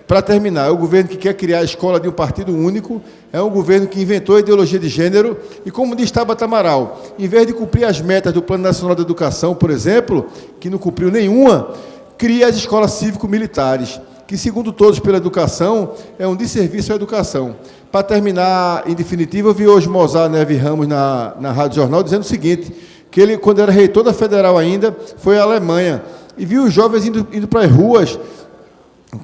Para terminar, é o governo que quer criar a escola de um partido único, é um governo que inventou a ideologia de gênero e, como diz Tabata Amaral, em vez de cumprir as metas do Plano Nacional de Educação, por exemplo, que não cumpriu nenhuma, cria as escolas cívico-militares, que, segundo Todos pela Educação, é um desserviço à educação. Para terminar, em definitivo, eu vi hoje Mozart Neves Ramos na Rádio Jornal dizendo o seguinte, que ele, quando era reitor da Federal ainda, foi à Alemanha e viu os jovens indo para as ruas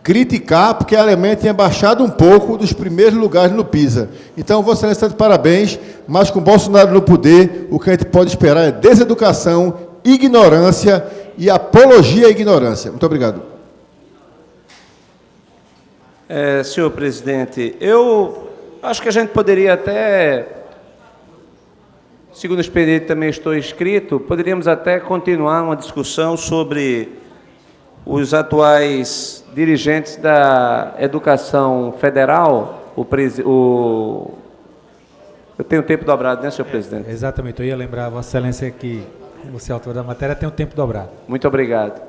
criticar, porque a Alemanha tinha baixado um pouco dos primeiros lugares no PISA. Então, Vossa Excelência está de parabéns, mas com Bolsonaro no poder, o que a gente pode esperar é deseducação, ignorância e apologia à ignorância. Muito obrigado. Senhor presidente, eu acho que a gente poderia até, segundo o expediente também estou inscrito, poderíamos até continuar uma discussão sobre os atuais dirigentes da educação federal, eu tenho tempo dobrado, né, senhor presidente? Exatamente, eu ia lembrar, Vossa Excelência, que você é autor da matéria, tem o tempo dobrado. Muito obrigado.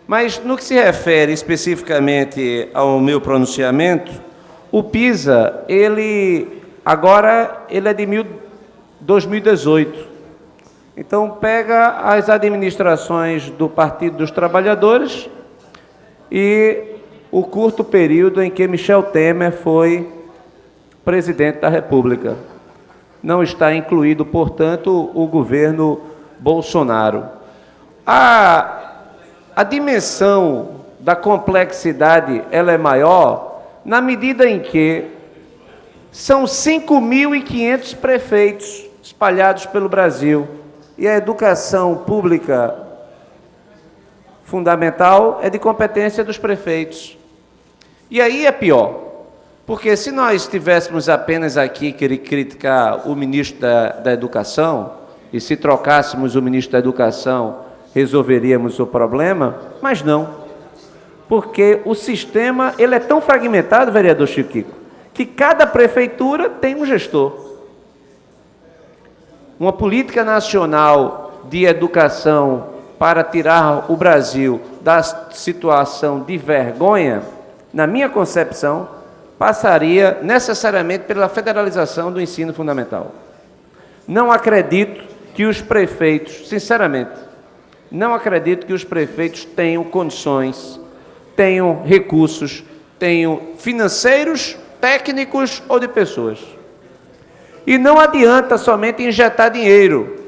Mas, no que se refere especificamente ao meu pronunciamento, o PISA, ele é de 2018. Então, pega as administrações do Partido dos Trabalhadores e o curto período em que Michel Temer foi presidente da República. Não está incluído, portanto, o governo Bolsonaro. A dimensão da complexidade ela é maior na medida em que são 5.500 prefeitos espalhados pelo Brasil e a educação pública fundamental é de competência dos prefeitos. E aí é pior, porque se nós estivéssemos apenas aqui querer criticar o ministro da Educação, e se trocássemos o ministro da Educação, resolveríamos o problema, mas não. Porque o sistema ele é tão fragmentado, vereador Chiquico, que cada prefeitura tem um gestor. Uma política nacional de educação para tirar o Brasil da situação de vergonha, na minha concepção, passaria necessariamente pela federalização do ensino fundamental. Não acredito que os prefeitos, sinceramente, não acredito que os prefeitos tenham condições, tenham recursos, tenham financeiros, técnicos ou de pessoas. E não adianta somente injetar dinheiro.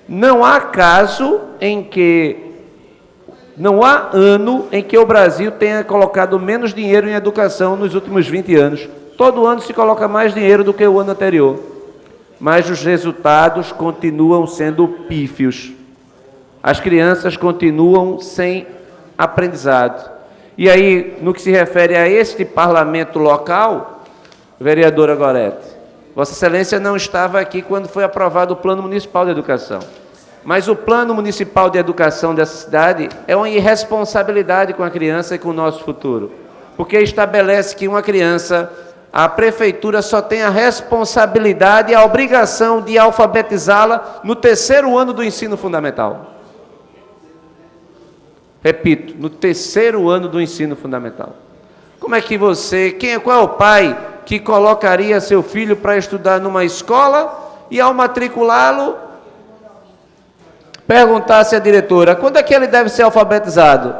Não há caso em que, não há ano em que o Brasil tenha colocado menos dinheiro em educação nos últimos 20 anos. Todo ano se coloca mais dinheiro do que o ano anterior. Mas os resultados continuam sendo pífios. As crianças continuam sem aprendizado. E aí, no que se refere a este parlamento local, vereadora Gorete, Vossa Excelência não estava aqui quando foi aprovado o Plano Municipal de Educação. Mas o Plano Municipal de Educação dessa cidade é uma irresponsabilidade com a criança e com o nosso futuro. Porque estabelece que uma criança, a prefeitura só tem a responsabilidade e a obrigação de alfabetizá-la no 3º ano do ensino fundamental. Repito, no 3º ano do ensino fundamental. Como é que você, qual é o pai que colocaria seu filho para estudar numa escola e ao matriculá-lo, perguntasse à diretora, quando é que ele deve ser alfabetizado?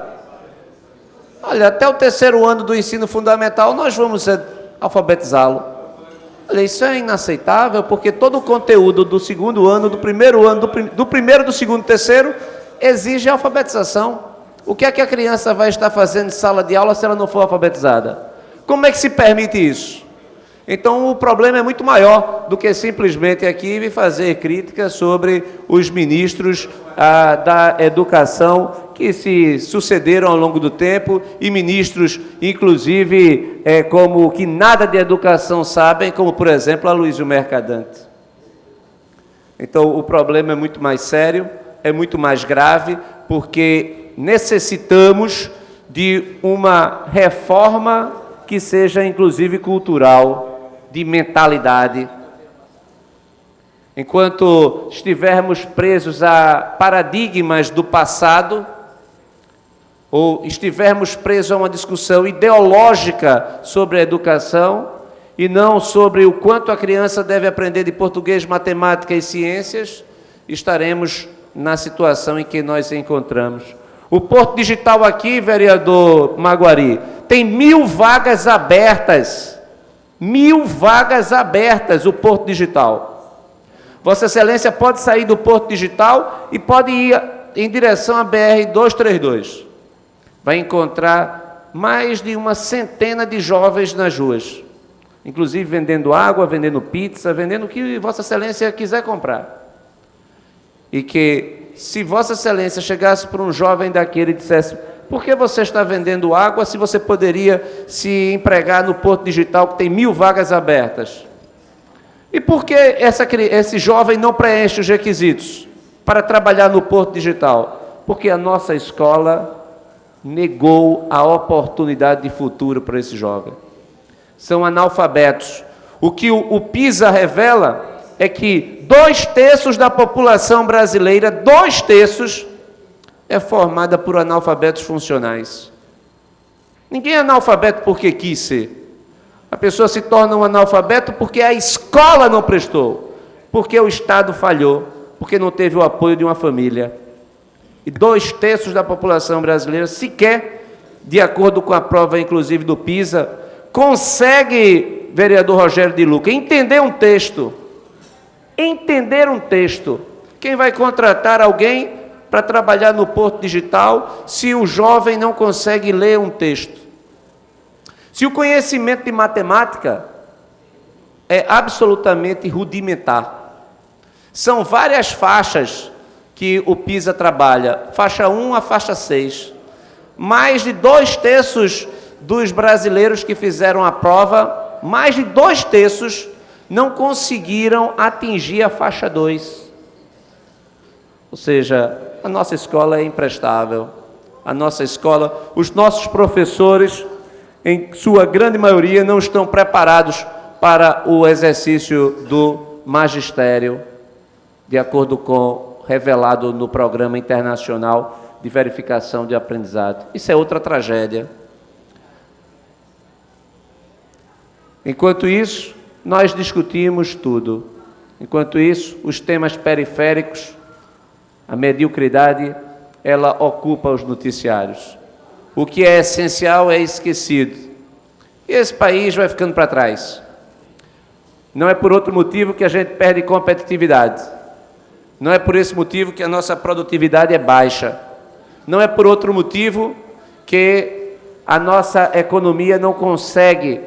Olha, até o 3º ano do ensino fundamental nós vamos alfabetizá-lo. Olha, isso é inaceitável, porque todo o conteúdo do 2º ano, do 1º ano, do 1º, do 2º, 3º, exige alfabetização. O que é que a criança vai estar fazendo em sala de aula se ela não for alfabetizada? Como é que se permite isso? Então, o problema é muito maior do que simplesmente aqui me fazer críticas sobre os ministros da educação que se sucederam ao longo do tempo e ministros, inclusive, como que nada de educação sabem, como, por exemplo, Aloysio Mercadante. Então, o problema é muito mais sério, é muito mais grave, porque necessitamos de uma reforma que seja, inclusive, cultural, de mentalidade. Enquanto estivermos presos a paradigmas do passado, ou estivermos presos a uma discussão ideológica sobre a educação, e não sobre o quanto a criança deve aprender de português, matemática e ciências, estaremos na situação em que nós encontramos. O Porto Digital aqui, vereador Maguari, tem 1.000 vagas abertas. 1.000 vagas abertas, o Porto Digital. Vossa Excelência pode sair do Porto Digital e pode ir em direção à BR-232. Vai encontrar mais de uma centena de jovens nas ruas, inclusive vendendo água, vendendo pizza, vendendo o que Vossa Excelência quiser comprar. E que, se Vossa Excelência chegasse para um jovem daquele e dissesse: por que você está vendendo água se você poderia se empregar no Porto Digital que tem 1.000 vagas abertas? E por que esse jovem não preenche os requisitos para trabalhar no Porto Digital? Porque a nossa escola negou a oportunidade de futuro para esse jovem. São analfabetos. O que o PISA revela é que 2/3 da população brasileira, 2/3, é formada por analfabetos funcionais. Ninguém é analfabeto porque quis ser. A pessoa se torna um analfabeto porque a escola não prestou, porque o Estado falhou, porque não teve o apoio de uma família. E 2/3 da população brasileira sequer, de acordo com a prova, inclusive, do PISA, consegue, vereador Rogério de Luca, entender um texto. Entender um texto. Quem vai contratar alguém para trabalhar no Porto Digital se o jovem não consegue ler um texto? Se o conhecimento de matemática é absolutamente rudimentar. São várias faixas que o PISA trabalha, faixa 1 a faixa 6. Mais de 2/3 dos brasileiros que fizeram a prova, mais de 2/3 não conseguiram atingir a faixa 2. Ou seja, a nossa escola é imprestável. A nossa escola, os nossos professores, em sua grande maioria, não estão preparados para o exercício do magistério, de acordo com revelado no Programa Internacional de Verificação de Aprendizado. Isso é outra tragédia. Enquanto isso, nós discutimos tudo. Enquanto isso, os temas periféricos, a mediocridade, ela ocupa os noticiários. O que é essencial é esquecido. E esse país vai ficando para trás. Não é por outro motivo que a gente perde competitividade. Não é por esse motivo que a nossa produtividade é baixa. Não é por outro motivo que a nossa economia não consegue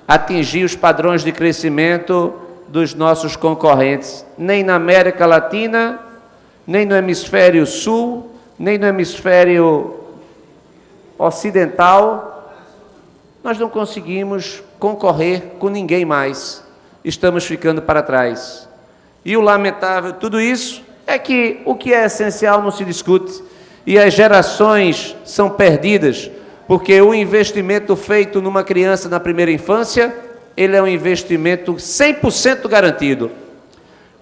atingir os padrões de crescimento dos nossos concorrentes, nem na América Latina, nem no hemisfério sul, nem no hemisfério ocidental. Nós não conseguimos concorrer com ninguém mais. Estamos ficando para trás. E o lamentável de tudo isso é que o que é essencial não se discute e as gerações são perdidas, porque o investimento feito numa criança na primeira infância, ele é um investimento 100% garantido.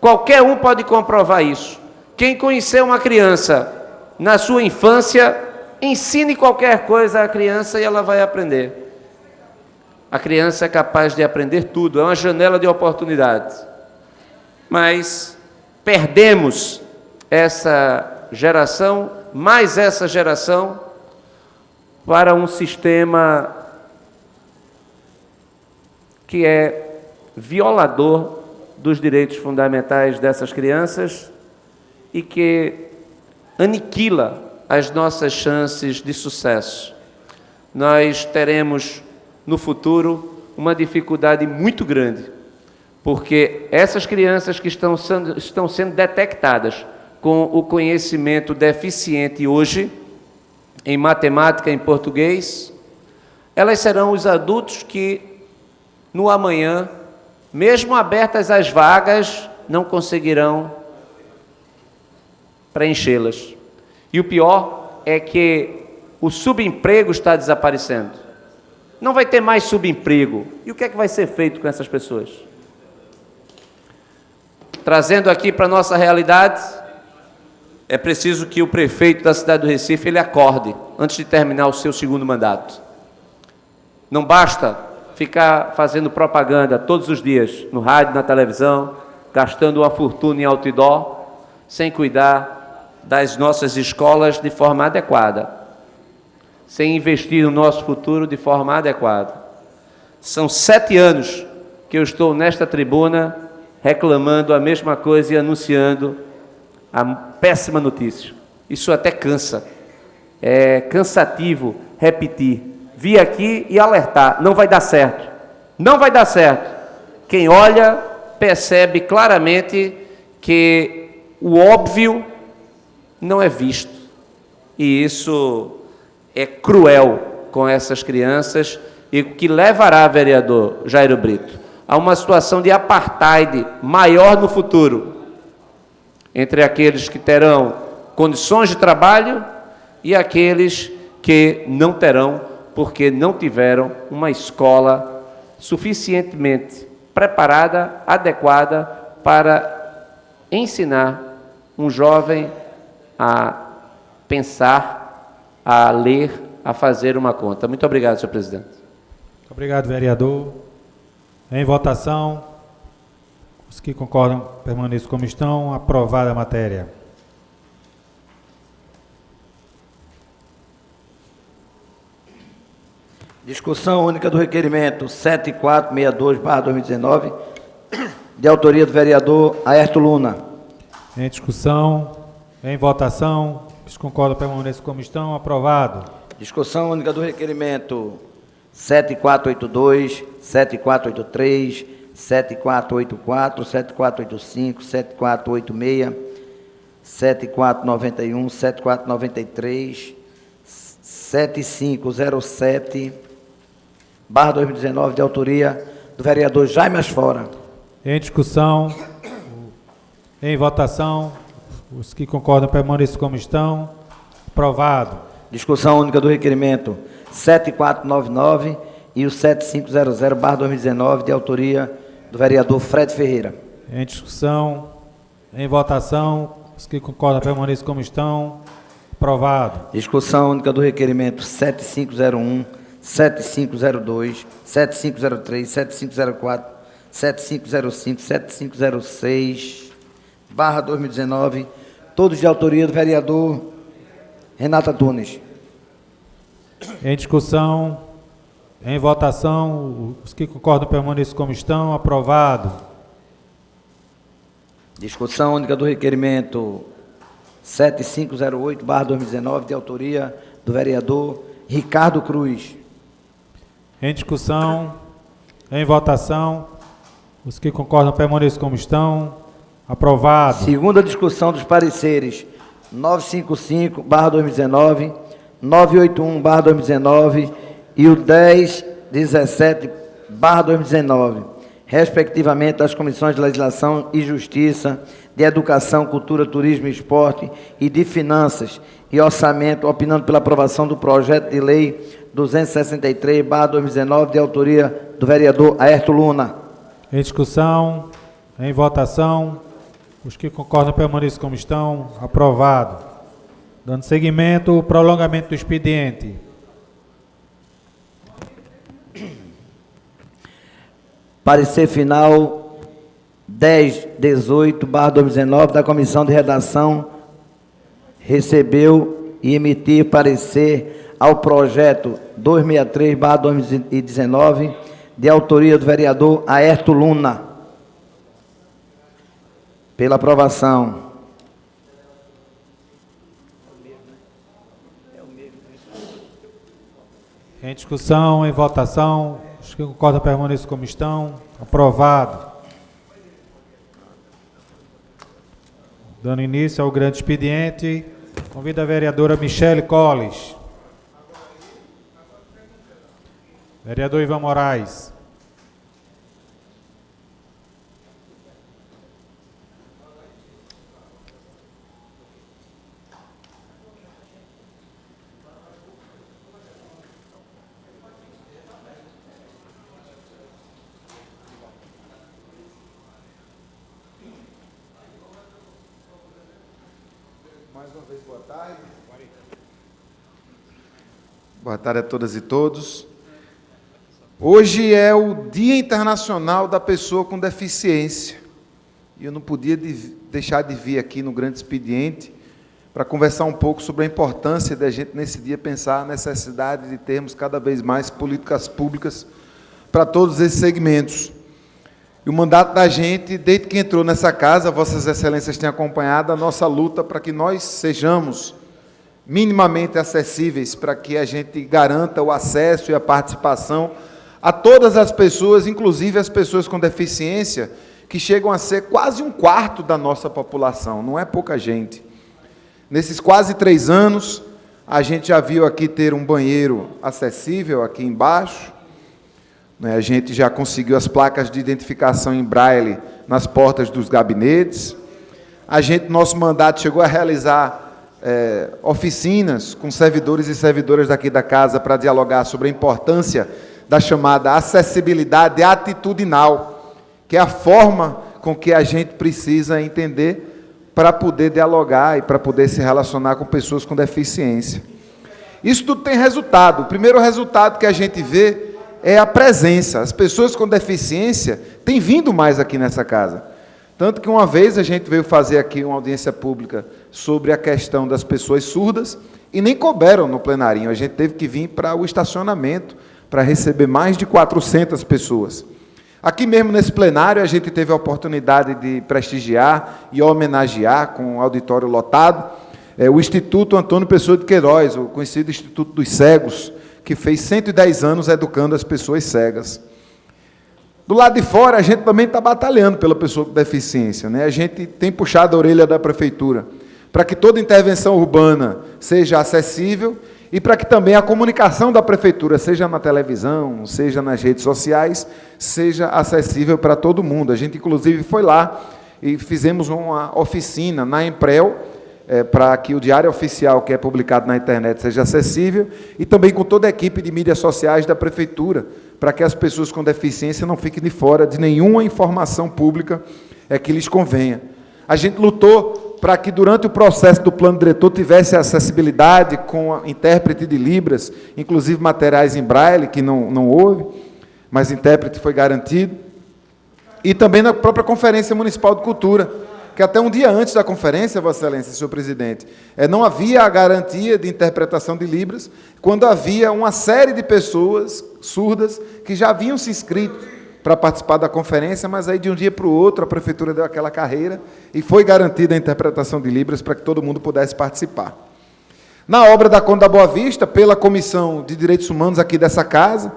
Qualquer um pode comprovar isso. Quem conhecer uma criança na sua infância, ensine qualquer coisa à criança e ela vai aprender. A criança é capaz de aprender tudo, é uma janela de oportunidade. Mas perdemos essa geração, mais essa geração, para um sistema que é violador dos direitos fundamentais dessas crianças e que aniquila as nossas chances de sucesso. Nós teremos no futuro uma dificuldade muito grande, porque essas crianças que estão sendo detectadas com o conhecimento deficiente hoje, em matemática, em português, elas serão os adultos que, no amanhã, mesmo abertas as vagas, não conseguirão preenchê-las. E o pior é que o subemprego está desaparecendo. Não vai ter mais subemprego. E o que é que vai ser feito com essas pessoas? Trazendo aqui para a nossa realidade, é preciso que o prefeito da cidade do Recife, ele acorde antes de terminar o seu segundo mandato. Não basta ficar fazendo propaganda todos os dias, no rádio, na televisão, gastando uma fortuna em outdoor, sem cuidar das nossas escolas de forma adequada, sem investir no nosso futuro de forma adequada. São 7 anos que eu estou nesta tribuna reclamando a mesma coisa e anunciando a péssima notícia. Isso até cansa. É cansativo repetir. Vir aqui e alertar. Não vai dar certo. Não vai dar certo. Quem olha percebe claramente que o óbvio não é visto. E isso é cruel com essas crianças e que levará, vereador Jairo Brito, a uma situação de apartheid maior no futuro, entre aqueles que terão condições de trabalho e aqueles que não terão, porque não tiveram uma escola suficientemente preparada, adequada para ensinar um jovem a pensar, a ler, a fazer uma conta. Muito obrigado, senhor presidente. Muito obrigado, vereador. Em votação. Os que concordam permaneçam como estão. Aprovada a matéria. Discussão única do requerimento 7462/2019, de autoria do vereador Aerto Luna. Em discussão, em votação, os que concordam permaneçam como estão. Aprovado. Discussão única do requerimento 7482, 7483, 7484, 7485, 7486, 7491, 7493, 7507/2019, de autoria do vereador Jaime Asfora. Em discussão, em votação, os que concordam permaneçam como estão. Aprovado. Discussão única do requerimento 7499 e o 7500/2019, de autoria do vereador Fred Ferreira. Em discussão, em votação, os que concordam permaneçam como estão. Aprovado. Discussão única do requerimento 7501, 7502, 7503, 7504, 7505, 7506/2019, todos de autoria do vereador Renato Antunes. Em discussão, em votação, os que concordam permaneçam como estão. Aprovado. Discussão única do requerimento 7508/2019, de autoria do vereador Ricardo Cruz. Em discussão, em votação, os que concordam permaneçam como estão. Aprovado. Segunda discussão dos pareceres 955/2019, 981/2019 e o 1017/2019, respectivamente das Comissões de Legislação e Justiça, de Educação, Cultura, Turismo e Esporte e de Finanças e Orçamento, opinando pela aprovação do projeto de lei 263/2019, de autoria do vereador Aerto Luna. Em discussão, em votação, os que concordam permaneçam como estão. Aprovado. Dando seguimento, o prolongamento do expediente. Parecer final 1018/2019 da Comissão de Redação recebeu e emitir parecer ao projeto 263/2019, de autoria do vereador Aerto Luna. Pela aprovação. Em discussão, em votação, os que concordam permaneçam como estão. Aprovado. Dando início ao grande expediente, convido a vereadora Michele Colles. Vereador Ivan Moraes. Mais uma vez, boa tarde. Boa tarde a todas e todos. Hoje é o Dia Internacional da Pessoa com Deficiência. E eu não podia deixar de vir aqui no grande expediente para conversar um pouco sobre a importância da gente, nesse dia, pensar a necessidade de termos cada vez mais políticas públicas para todos esses segmentos. E o mandato da gente, desde que entrou nessa casa, Vossas Excelências têm acompanhado a nossa luta para que nós sejamos minimamente acessíveis, para que a gente garanta o acesso e a participação a todas as pessoas, inclusive as pessoas com deficiência, que chegam a ser quase um quarto da nossa população, não é pouca gente. Nesses quase 3 anos, a gente já viu aqui ter um banheiro acessível aqui embaixo, a gente já conseguiu as placas de identificação em braille nas portas dos gabinetes. A gente, nosso mandato, chegou a realizar oficinas com servidores e servidoras daqui da casa para dialogar sobre a importância da chamada acessibilidade atitudinal, que é a forma com que a gente precisa entender para poder dialogar e para poder se relacionar com pessoas com deficiência. Isso tudo tem resultado. O primeiro resultado que a gente vê é a presença. As pessoas com deficiência têm vindo mais aqui nessa casa. Tanto que uma vez a gente veio fazer aqui uma audiência pública sobre a questão das pessoas surdas e nem couberam no plenarinho. A gente teve que vir para o estacionamento para receber mais de 400 pessoas. Aqui mesmo nesse plenário a gente teve a oportunidade de prestigiar e homenagear com o auditório lotado o Instituto Antônio Pessoa de Queiroz, o conhecido Instituto dos Cegos, que fez 110 anos educando as pessoas cegas. Do lado de fora, a gente também está batalhando pela pessoa com deficiência, né? A gente tem puxado a orelha da prefeitura para que toda intervenção urbana seja acessível e para que também a comunicação da prefeitura, seja na televisão, seja nas redes sociais, seja acessível para todo mundo. A gente, inclusive, foi lá e fizemos uma oficina na Emprel, para que o diário oficial que é publicado na internet seja acessível, e também com toda a equipe de mídias sociais da prefeitura, para que as pessoas com deficiência não fiquem de fora de nenhuma informação pública que lhes convenha. A gente lutou para que durante o processo do plano diretor tivesse acessibilidade com a intérprete de Libras, inclusive materiais em braille, que não houve, mas intérprete foi garantido. E também na própria Conferência Municipal de Cultura, que até um dia antes da conferência, Vossa Excelência, senhor presidente, não havia a garantia de interpretação de Libras, quando havia uma série de pessoas surdas que já haviam se inscrito para participar da conferência, mas aí de um dia para o outro a prefeitura deu aquela carreira e foi garantida a interpretação de Libras para que todo mundo pudesse participar. Na obra da Conde da Boa Vista, pela Comissão de Direitos Humanos aqui dessa casa,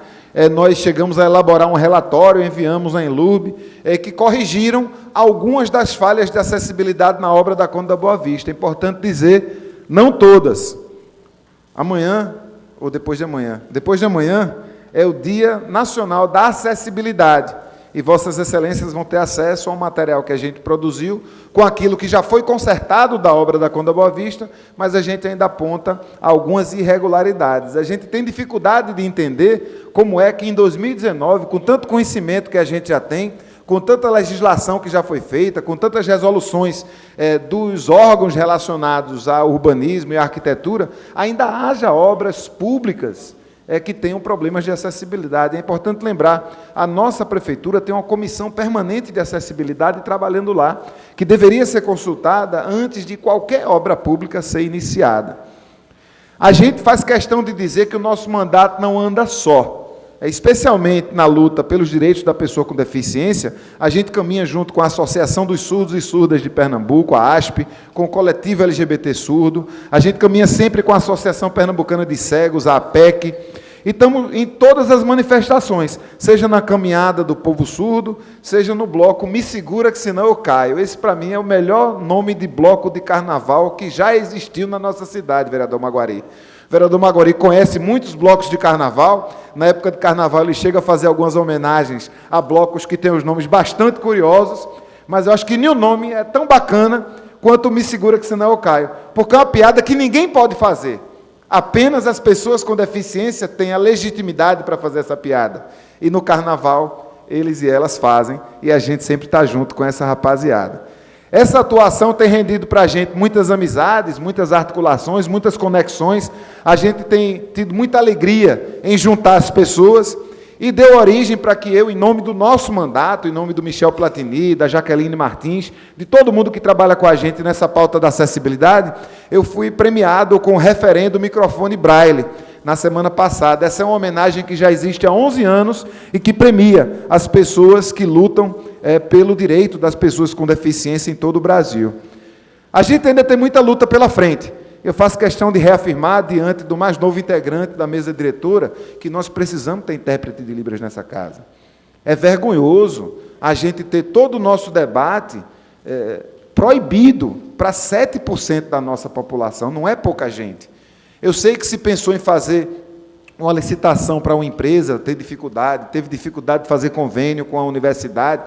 nós chegamos a elaborar um relatório, enviamos à Enlurb, que corrigiram algumas das falhas de acessibilidade na obra da Conde da Boa Vista. É importante dizer, não todas. Amanhã, ou depois de amanhã? Depois de amanhã é o Dia Nacional da Acessibilidade. E Vossas Excelências vão ter acesso ao material que a gente produziu, com aquilo que já foi consertado da obra da Conde da Boa Vista, mas a gente ainda aponta algumas irregularidades. A gente tem dificuldade de entender como é que em 2019, com tanto conhecimento que a gente já tem, com tanta legislação que já foi feita, com tantas resoluções dos órgãos relacionados ao urbanismo e à arquitetura, ainda haja obras públicas que tenham problemas de acessibilidade. É importante lembrar, a nossa prefeitura tem uma comissão permanente de acessibilidade trabalhando lá, que deveria ser consultada antes de qualquer obra pública ser iniciada. A gente faz questão de dizer que o nosso mandato não anda só. Especialmente na luta pelos direitos da pessoa com deficiência, a gente caminha junto com a Associação dos Surdos e Surdas de Pernambuco, a ASP, com o Coletivo LGBT Surdo, a gente caminha sempre com a Associação Pernambucana de Cegos, a APEC, e estamos em todas as manifestações, seja na caminhada do povo surdo, seja no bloco Me Segura que senão eu caio. Esse, para mim, é o melhor nome de bloco de carnaval que já existiu na nossa cidade, vereador Maguari. O vereador Maguari conhece muitos blocos de carnaval. Na época de carnaval ele chega a fazer algumas homenagens a blocos que têm os nomes bastante curiosos, mas eu acho que nenhum nome é tão bacana quanto o Me Segura que senão eu caio, porque é uma piada que ninguém pode fazer. Apenas as pessoas com deficiência têm a legitimidade para fazer essa piada. E no carnaval eles e elas fazem, e a gente sempre está junto com essa rapaziada. Essa atuação tem rendido para a gente muitas amizades, muitas articulações, muitas conexões. A gente tem tido muita alegria em juntar as pessoas e deu origem para que eu, em nome do nosso mandato, em nome do Michel Platini, da Jaqueline Martins, de todo mundo que trabalha com a gente nessa pauta da acessibilidade, eu fui premiado com o referendo Microfone Braille na semana passada. Essa é uma homenagem que já existe há 11 anos e que premia as pessoas que lutam pelo direito das pessoas com deficiência em todo o Brasil. A gente ainda tem muita luta pela frente. Eu faço questão de reafirmar, diante do mais novo integrante da mesa diretora, que nós precisamos ter intérprete de Libras nessa casa. É vergonhoso a gente ter todo o nosso debate proibido para 7% da nossa população. Não é pouca gente. Eu sei que se pensou em fazer uma licitação para uma empresa, teve dificuldade de fazer convênio com a universidade,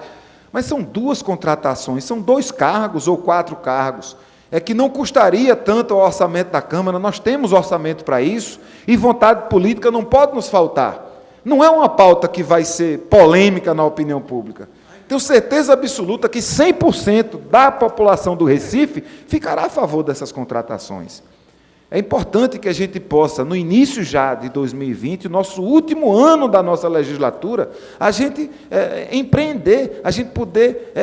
mas são 2 contratações, são 2 cargos ou 4 cargos. É que não custaria tanto ao orçamento da Câmara, nós temos orçamento para isso, e vontade política não pode nos faltar. Não é uma pauta que vai ser polêmica na opinião pública. Tenho certeza absoluta que 100% da população do Recife ficará a favor dessas contratações. É importante que a gente possa, no início já de 2020, nosso último ano da nossa legislatura, a gente empreender, a gente poder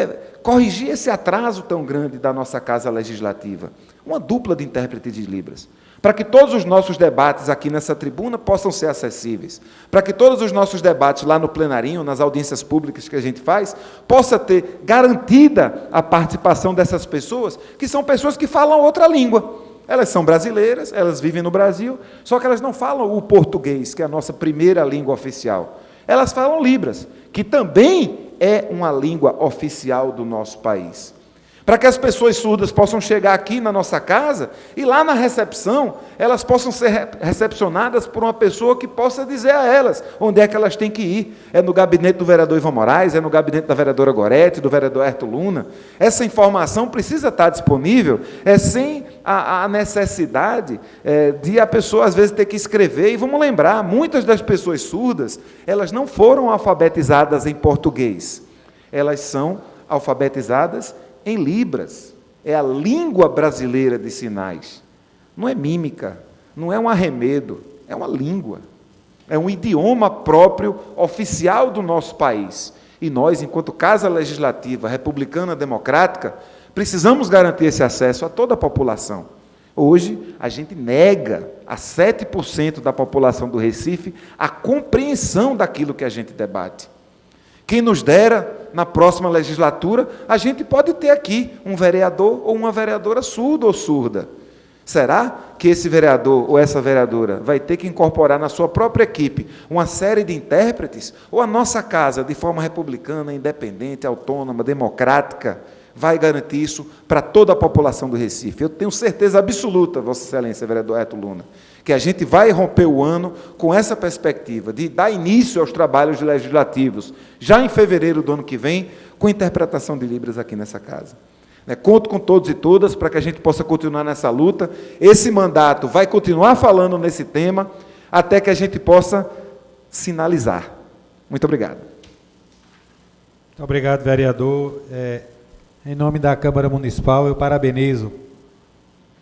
corrigir esse atraso tão grande da nossa Casa Legislativa. Uma dupla de intérprete de Libras. Para que todos os nossos debates aqui nessa tribuna possam ser acessíveis. Para que todos os nossos debates lá no plenarinho, nas audiências públicas que a gente faz, possa ter garantida a participação dessas pessoas, que são pessoas que falam outra língua. Elas são brasileiras, elas vivem no Brasil, só que elas não falam o português, que é a nossa primeira língua oficial. Elas falam Libras, que também é uma língua oficial do nosso país. Para que as pessoas surdas possam chegar aqui na nossa casa e lá na recepção, elas possam ser recepcionadas por uma pessoa que possa dizer a elas onde é que elas têm que ir. É no gabinete do vereador Ivan Moraes, é no gabinete da vereadora Gorete, do vereador Herto Luna. Essa informação precisa estar disponível, sem a necessidade de a pessoa, às vezes, ter que escrever. E vamos lembrar, muitas das pessoas surdas, elas não foram alfabetizadas em português. Elas são alfabetizadas em Libras. É a língua brasileira de sinais. Não é mímica, não é um arremedo, é uma língua. É um idioma próprio, oficial do nosso país. E nós, enquanto Casa Legislativa Republicana Democrática, precisamos garantir esse acesso a toda a população. Hoje, a gente nega a 7% da população do Recife a compreensão daquilo que a gente debate. Quem nos dera, na próxima legislatura, a gente pode ter aqui um vereador ou uma vereadora surdo ou surda. Será que esse vereador ou essa vereadora vai ter que incorporar na sua própria equipe uma série de intérpretes? Ou a nossa casa, de forma republicana, independente, autônoma, democrática, vai garantir isso para toda a população do Recife? Eu tenho certeza absoluta, Vossa Excelência, vereador Herto Luna, que a gente vai romper o ano com essa perspectiva de dar início aos trabalhos legislativos, já em fevereiro do ano que vem, com interpretação de Libras aqui nessa casa. Conto com todos e todas para que a gente possa continuar nessa luta. Esse mandato vai continuar falando nesse tema até que a gente possa sinalizar. Muito obrigado. Muito obrigado, vereador. Em nome da Câmara Municipal, eu parabenizo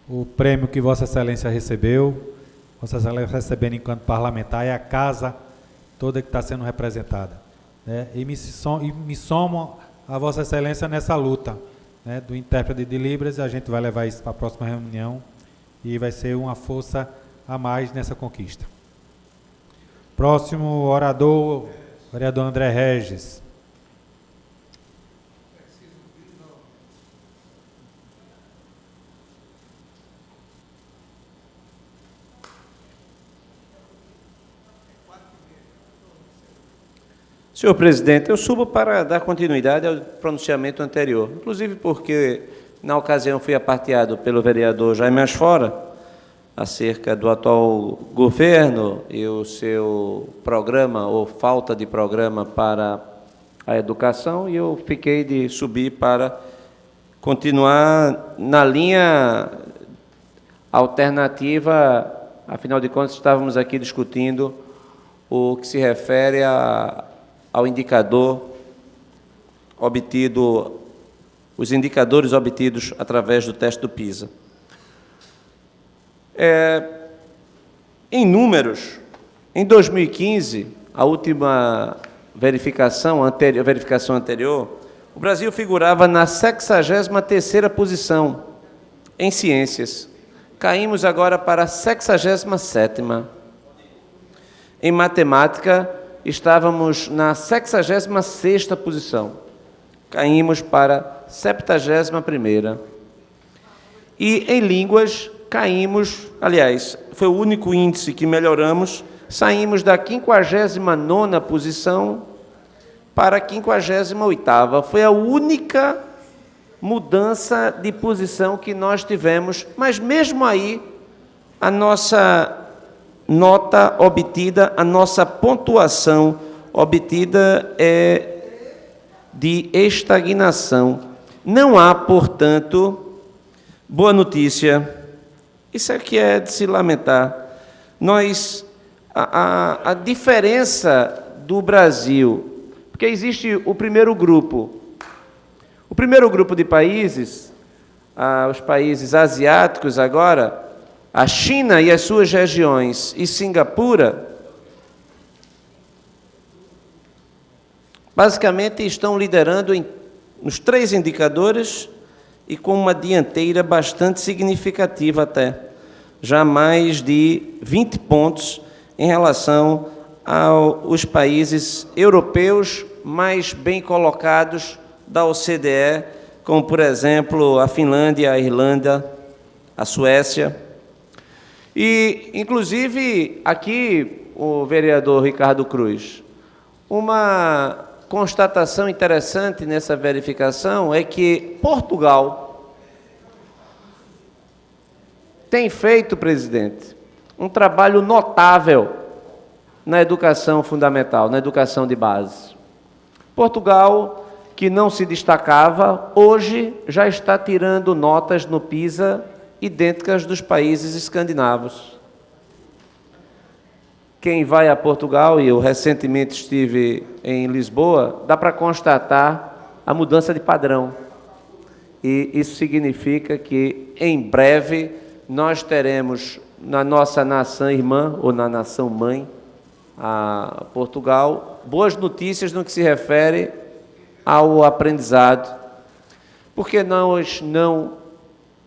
o prêmio que Vossa Excelência recebeu. Vossa Excelência recebendo enquanto parlamentar, é a casa toda que está sendo representada. E me somo a Vossa Excelência nessa luta, do intérprete de Libras. A gente vai levar isso para a próxima reunião e vai ser uma força a mais nessa conquista. Próximo orador, vereador André Regis. Senhor presidente, eu subo para dar continuidade ao pronunciamento anterior, inclusive porque, na ocasião, fui aparteado pelo vereador Jaime Asfora acerca do atual governo e o seu programa, ou falta de programa para a educação, e eu fiquei de subir para continuar na linha alternativa. Afinal de contas, estávamos aqui discutindo o que se refere ao indicador obtido, os indicadores obtidos através do teste do PISA. Em números, em 2015, a última verificação anterior, o Brasil figurava na 63ª posição em ciências. Caímos agora para a 67ª. Em matemática, estávamos na 66ª posição. Caímos para a 71ª. E em línguas, caímos, aliás, foi o único índice que melhoramos, saímos da 59ª posição para a 58ª. Foi a única mudança de posição que nós tivemos, mas mesmo aí, a nossa nota obtida, a nossa pontuação obtida é de estagnação. Não há, portanto, boa notícia. Isso aqui é de se lamentar. A diferença do Brasil, porque existe o primeiro grupo. O primeiro grupo de países, os países asiáticos agora, a China e as suas regiões e Singapura, basicamente estão liderando nos 3 indicadores e com uma dianteira bastante significativa até, já mais de 20 pontos em relação aos países europeus mais bem colocados da OCDE, como, por exemplo, a Finlândia, a Irlanda, a Suécia. E, inclusive, aqui, o vereador Ricardo Cruz, uma constatação interessante nessa verificação é que Portugal tem feito, presidente, um trabalho notável na educação fundamental, na educação de base. Portugal, que não se destacava, hoje já está tirando notas no PISA idênticas dos países escandinavos. Quem vai a Portugal, e eu recentemente estive em Lisboa, dá para constatar a mudança de padrão. E isso significa que, em breve, nós teremos na nossa nação irmã, ou na nação mãe, a Portugal, boas notícias no que se refere ao aprendizado, porque nós não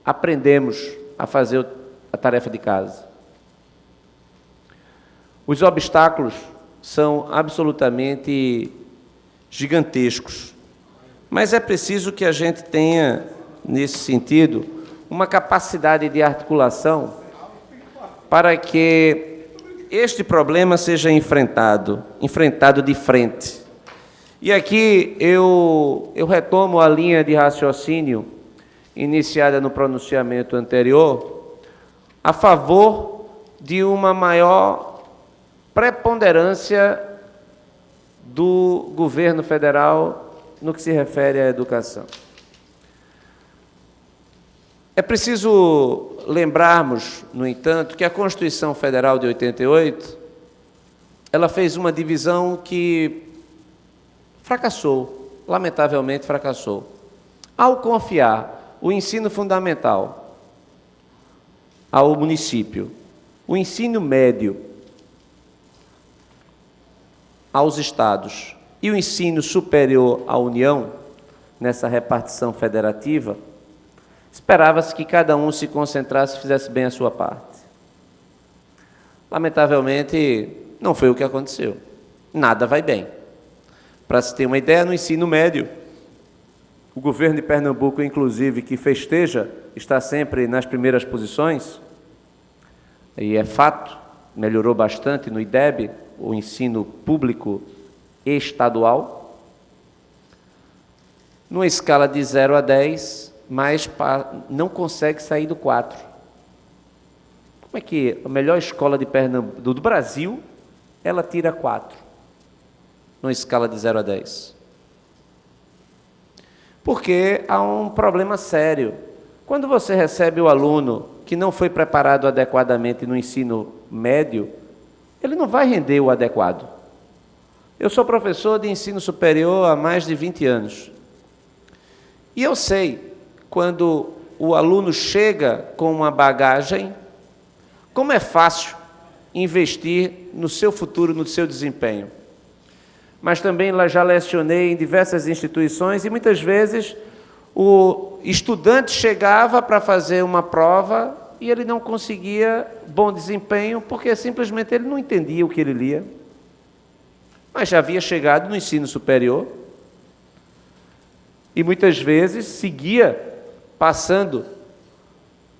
aprendemos a fazer a tarefa de casa. Os obstáculos são absolutamente gigantescos, mas é preciso que a gente tenha, nesse sentido, uma capacidade de articulação para que este problema seja enfrentado de frente. E aqui eu retomo a linha de raciocínio iniciada no pronunciamento anterior, a favor de uma maior preponderância do governo federal no que se refere à educação. É preciso lembrarmos, no entanto, que a Constituição Federal de 88, ela fez uma divisão que fracassou, lamentavelmente fracassou. Ao confiar o ensino fundamental ao município, o ensino médio aos estados e o ensino superior à União, nessa repartição federativa, esperava-se que cada um se concentrasse e fizesse bem a sua parte. Lamentavelmente, não foi o que aconteceu. Nada vai bem. Para se ter uma ideia, no ensino médio, o governo de Pernambuco, inclusive, que festeja, está sempre nas primeiras posições, e é fato, melhorou bastante no IDEB, o ensino público estadual, numa escala de 0 a 10, mas não consegue sair do 4. Como é que a melhor escola de Pernambuco, do Brasil, ela tira 4, numa escala de 0 a 10? Porque há um problema sério. Quando você recebe o aluno que não foi preparado adequadamente no ensino médio, ele não vai render o adequado. Eu sou professor de ensino superior há mais de 20 anos. E eu sei, quando o aluno chega com uma bagagem, como é fácil investir no seu futuro, no seu desempenho. Mas também já lecionei em diversas instituições e muitas vezes o estudante chegava para fazer uma prova e ele não conseguia bom desempenho porque simplesmente ele não entendia o que ele lia, mas já havia chegado no ensino superior e muitas vezes seguia passando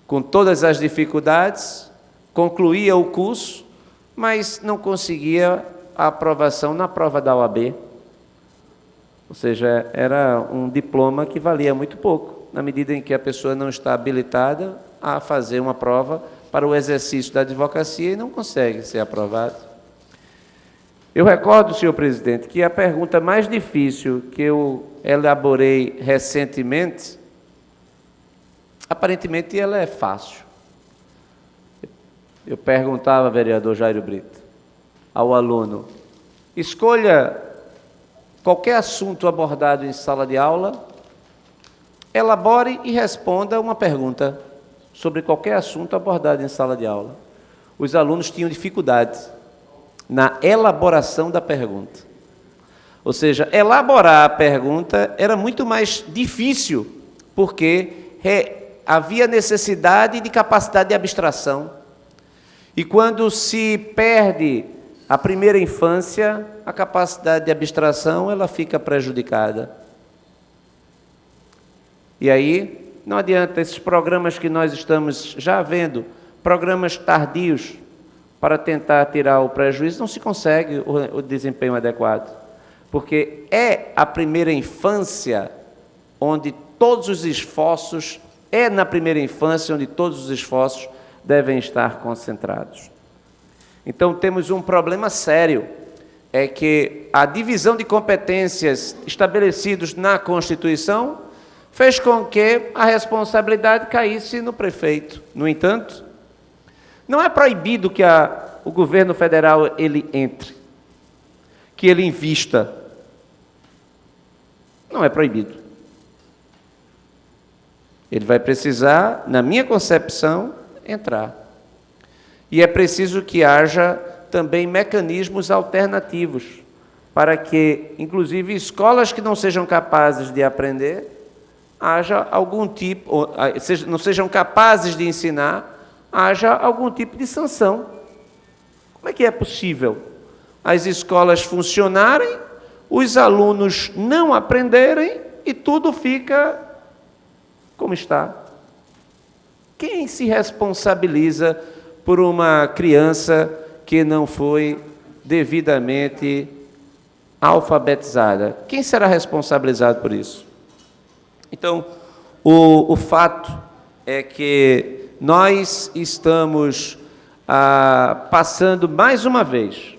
com todas as dificuldades, concluía o curso, mas não conseguia a aprovação na prova da OAB. Ou seja, era um diploma que valia muito pouco, na medida em que a pessoa não está habilitada a fazer uma prova para o exercício da advocacia e não consegue ser aprovado. Eu recordo, senhor presidente, que a pergunta mais difícil que eu elaborei recentemente, aparentemente ela é fácil. Eu perguntava, vereador Jairo Brito, ao aluno, escolha qualquer assunto abordado em sala de aula, elabore e responda uma pergunta sobre qualquer assunto abordado em sala de aula. Os alunos tinham dificuldade na elaboração da pergunta. Ou seja, elaborar a pergunta era muito mais difícil, porque havia necessidade de capacidade de abstração. E quando se perde a primeira infância, a capacidade de abstração ela fica prejudicada. E aí, não adianta esses programas que nós estamos já vendo, programas tardios, para tentar tirar o prejuízo, não se consegue o desempenho adequado. Porque é a primeira infância onde todos os esforços, devem estar concentrados. Então, temos um problema sério, é que a divisão de competências estabelecidos na Constituição fez com que a responsabilidade caísse no prefeito. No entanto, não é proibido que o governo federal ele entre, que ele invista. Não é proibido. Ele vai precisar, na minha concepção, entrar. E é preciso que haja também mecanismos alternativos para que, inclusive, escolas que não sejam capazes de aprender, haja algum tipo, não sejam capazes de ensinar, haja algum tipo de sanção. Como é que é possível as escolas funcionarem, os alunos não aprenderem e tudo fica como está? Quem se responsabiliza por uma criança que não foi devidamente alfabetizada? Quem será responsabilizado por isso? Então, o fato é que nós estamos passando mais uma vez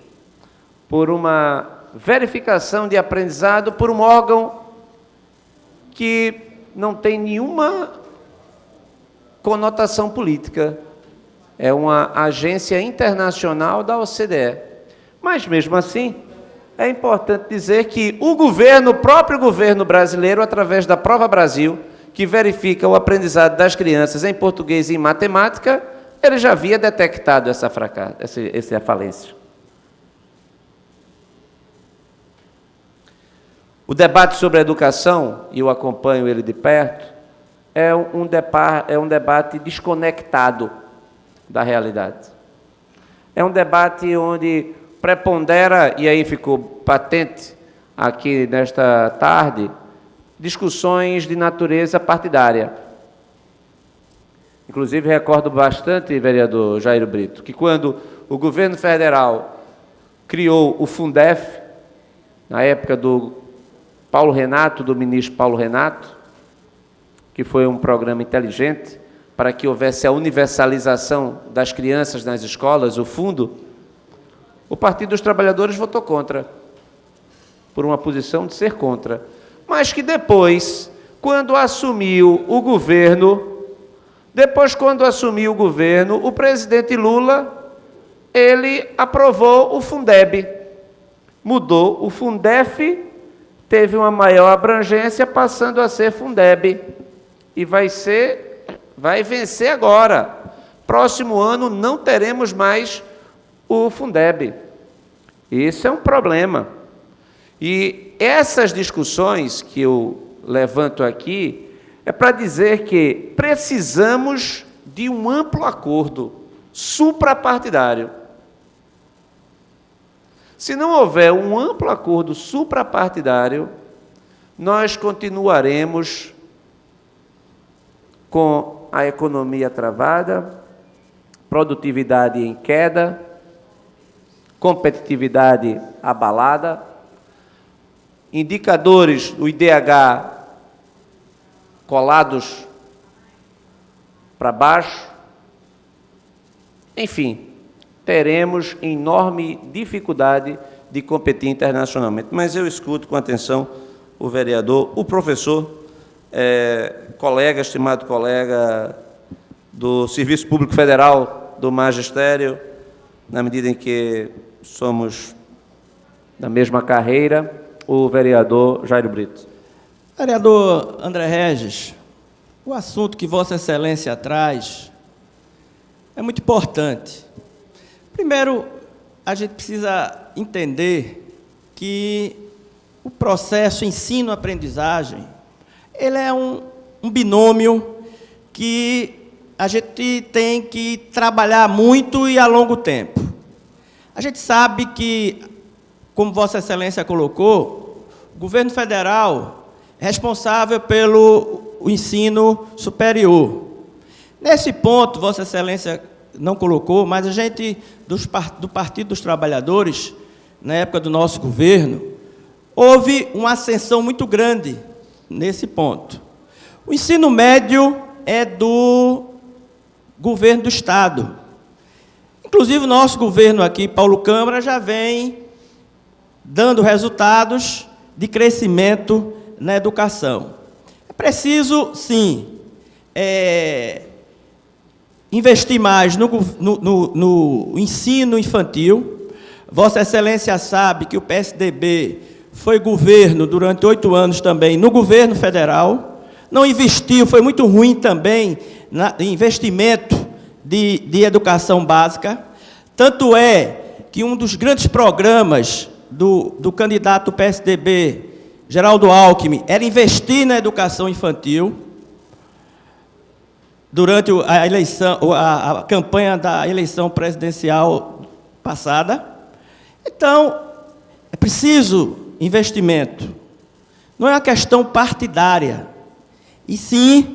por uma verificação de aprendizado por um órgão que não tem nenhuma conotação política. É uma agência internacional da OCDE. Mas, mesmo assim, é importante dizer que o próprio governo brasileiro, através da Prova Brasil, que verifica o aprendizado das crianças em português e em matemática, ele já havia detectado essa falência. O debate sobre a educação, e eu acompanho ele de perto, é um debate desconectado da realidade. É um debate onde prepondera, e aí ficou patente aqui nesta tarde, discussões de natureza partidária. Inclusive, recordo bastante, vereador Jairo Brito, que quando o governo federal criou o Fundef, na época do ministro Paulo Renato, que foi um programa inteligente para que houvesse a universalização das crianças nas escolas, o fundo, o Partido dos Trabalhadores votou contra, por uma posição de ser contra. Mas que depois, quando assumiu o governo, o presidente Lula, ele aprovou o Fundeb, mudou o Fundef, teve uma maior abrangência, passando a ser Fundeb. E vai vencer agora. Próximo ano não teremos mais o Fundeb. Isso é um problema. E essas discussões que eu levanto aqui é para dizer que precisamos de um amplo acordo suprapartidário. Se não houver um amplo acordo suprapartidário, nós continuaremos com a economia travada, produtividade em queda, competitividade abalada, indicadores do IDH colados para baixo, enfim, teremos enorme dificuldade de competir internacionalmente. Mas eu escuto com atenção o vereador, o professor, estimado colega do Serviço Público Federal, do Magistério, na medida em que somos da mesma carreira, o vereador Jairo Brito. Vereador André Regis, o assunto que Vossa Excelência traz é muito importante. Primeiro, a gente precisa entender que processo ensino-aprendizagem, ele é um binômio que a gente tem que trabalhar muito e a longo tempo. A gente sabe que, como Vossa Excelência colocou, o governo federal é responsável pelo ensino superior. Nesse ponto, Vossa Excelência não colocou, mas a gente, do Partido dos Trabalhadores, na época do nosso governo, houve uma ascensão muito grande nesse ponto. O ensino médio é do governo do Estado. Inclusive, o nosso governo aqui, Paulo Câmara, já vem dando resultados de crescimento na educação. É preciso, sim, investir mais no ensino infantil. Vossa Excelência sabe que o PSDB foi governo durante 8 anos também no governo federal, não investiu, foi muito ruim também em investimento de educação básica. Tanto é que um dos grandes programas do candidato do PSDB, Geraldo Alckmin, era investir na educação infantil. Durante a eleição, a campanha da eleição presidencial passada. Então, é preciso investimento. Não é uma questão partidária, e sim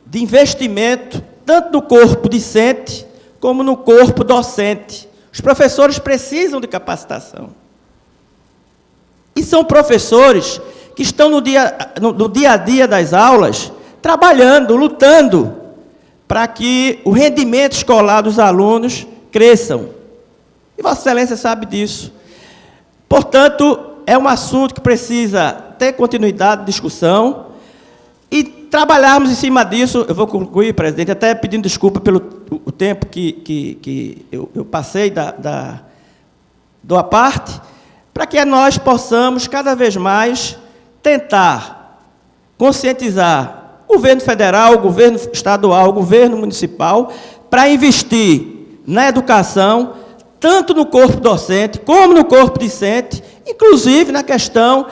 de investimento, tanto no corpo discente, como no corpo docente. Os professores precisam de capacitação. E são professores que estão no dia a dia das aulas, trabalhando, lutando, para que o rendimento escolar dos alunos cresçam. E Vossa Excelência sabe disso. Portanto, é um assunto que precisa ter continuidade de discussão e trabalharmos em cima disso. Eu vou concluir, presidente, até pedindo desculpa pelo o tempo que eu passei da parte, para que nós possamos, cada vez mais, tentar conscientizar o governo federal, o governo estadual, o governo municipal, para investir na educação, tanto no corpo docente, como no corpo discente, inclusive na questão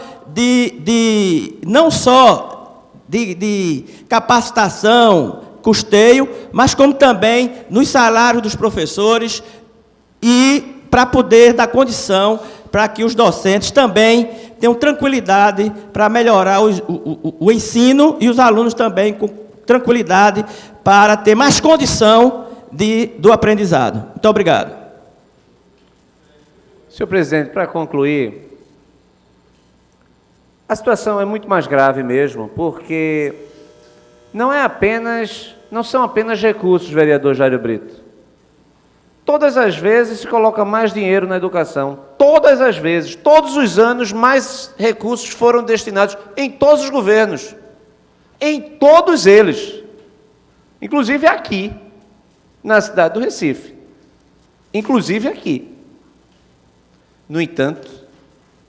não só de capacitação, custeio, mas como também nos salários dos professores e para poder dar condição para que os docentes também tenham tranquilidade para melhorar o ensino e os alunos também com tranquilidade para ter mais condição do aprendizado. Muito obrigado. Senhor presidente, para concluir, a situação é muito mais grave mesmo, porque não são apenas recursos, vereador Jairo Brito. Todas as vezes se coloca mais dinheiro na educação. Todas as vezes, todos os anos, mais recursos foram destinados em todos os governos. Em todos eles. Inclusive aqui, na cidade do Recife. Inclusive aqui. No entanto,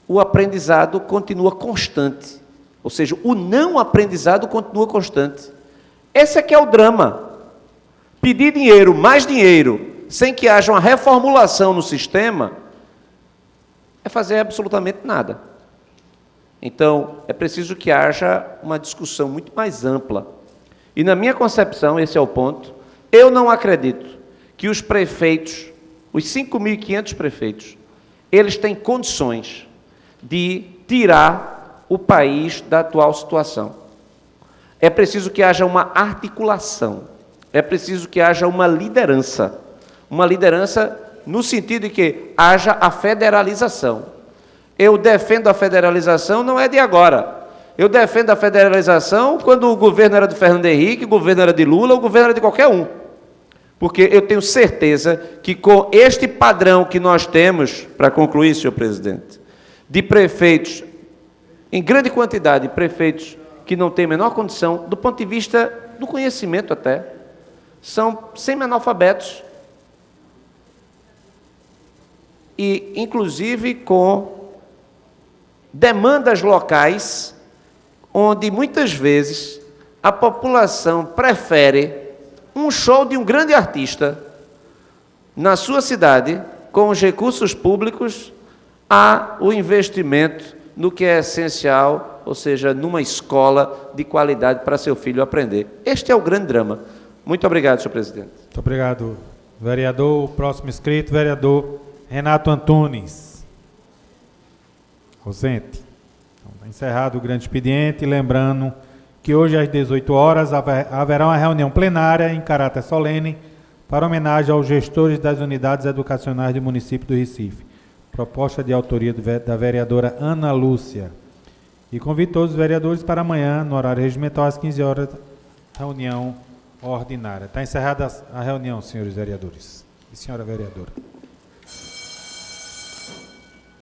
o aprendizado continua constante. Ou seja, o não aprendizado continua constante. Esse é que é o drama. Pedir dinheiro, mais dinheiro, sem que haja uma reformulação no sistema, é fazer absolutamente nada. Então, é preciso que haja uma discussão muito mais ampla. E, na minha concepção, esse é o ponto, eu não acredito que os prefeitos, os 5.500 prefeitos, eles têm condições de tirar o país da atual situação. É preciso que haja uma articulação, é preciso que haja uma liderança no sentido de que haja a federalização. Eu defendo a federalização, não é de agora. Eu defendo a federalização quando o governo era do Fernando Henrique, o governo era de Lula, o governo era de qualquer um. Porque eu tenho certeza que com este padrão que nós temos, para concluir, senhor presidente, de prefeitos, em grande quantidade, prefeitos que não têm a menor condição, do ponto de vista do conhecimento até, são semi-analfabetos, e inclusive com demandas locais, onde muitas vezes a população prefere um show de um grande artista na sua cidade, com os recursos públicos, ao investimento no que é essencial, ou seja, numa escola de qualidade para seu filho aprender. Este é o grande drama. Muito obrigado, senhor presidente. Muito obrigado, vereador. O próximo inscrito, vereador Renato Antunes. Ausente. Então, encerrado o grande expediente, lembrando que hoje às 18 horas haverá uma reunião plenária em caráter solene para homenagem aos gestores das unidades educacionais do município do Recife. Proposta de autoria da vereadora Ana Lúcia. E convido todos os vereadores para amanhã, no horário regimental, às 15 horas, reunião ordinária. Está encerrada a reunião, senhores vereadores e senhora vereadora.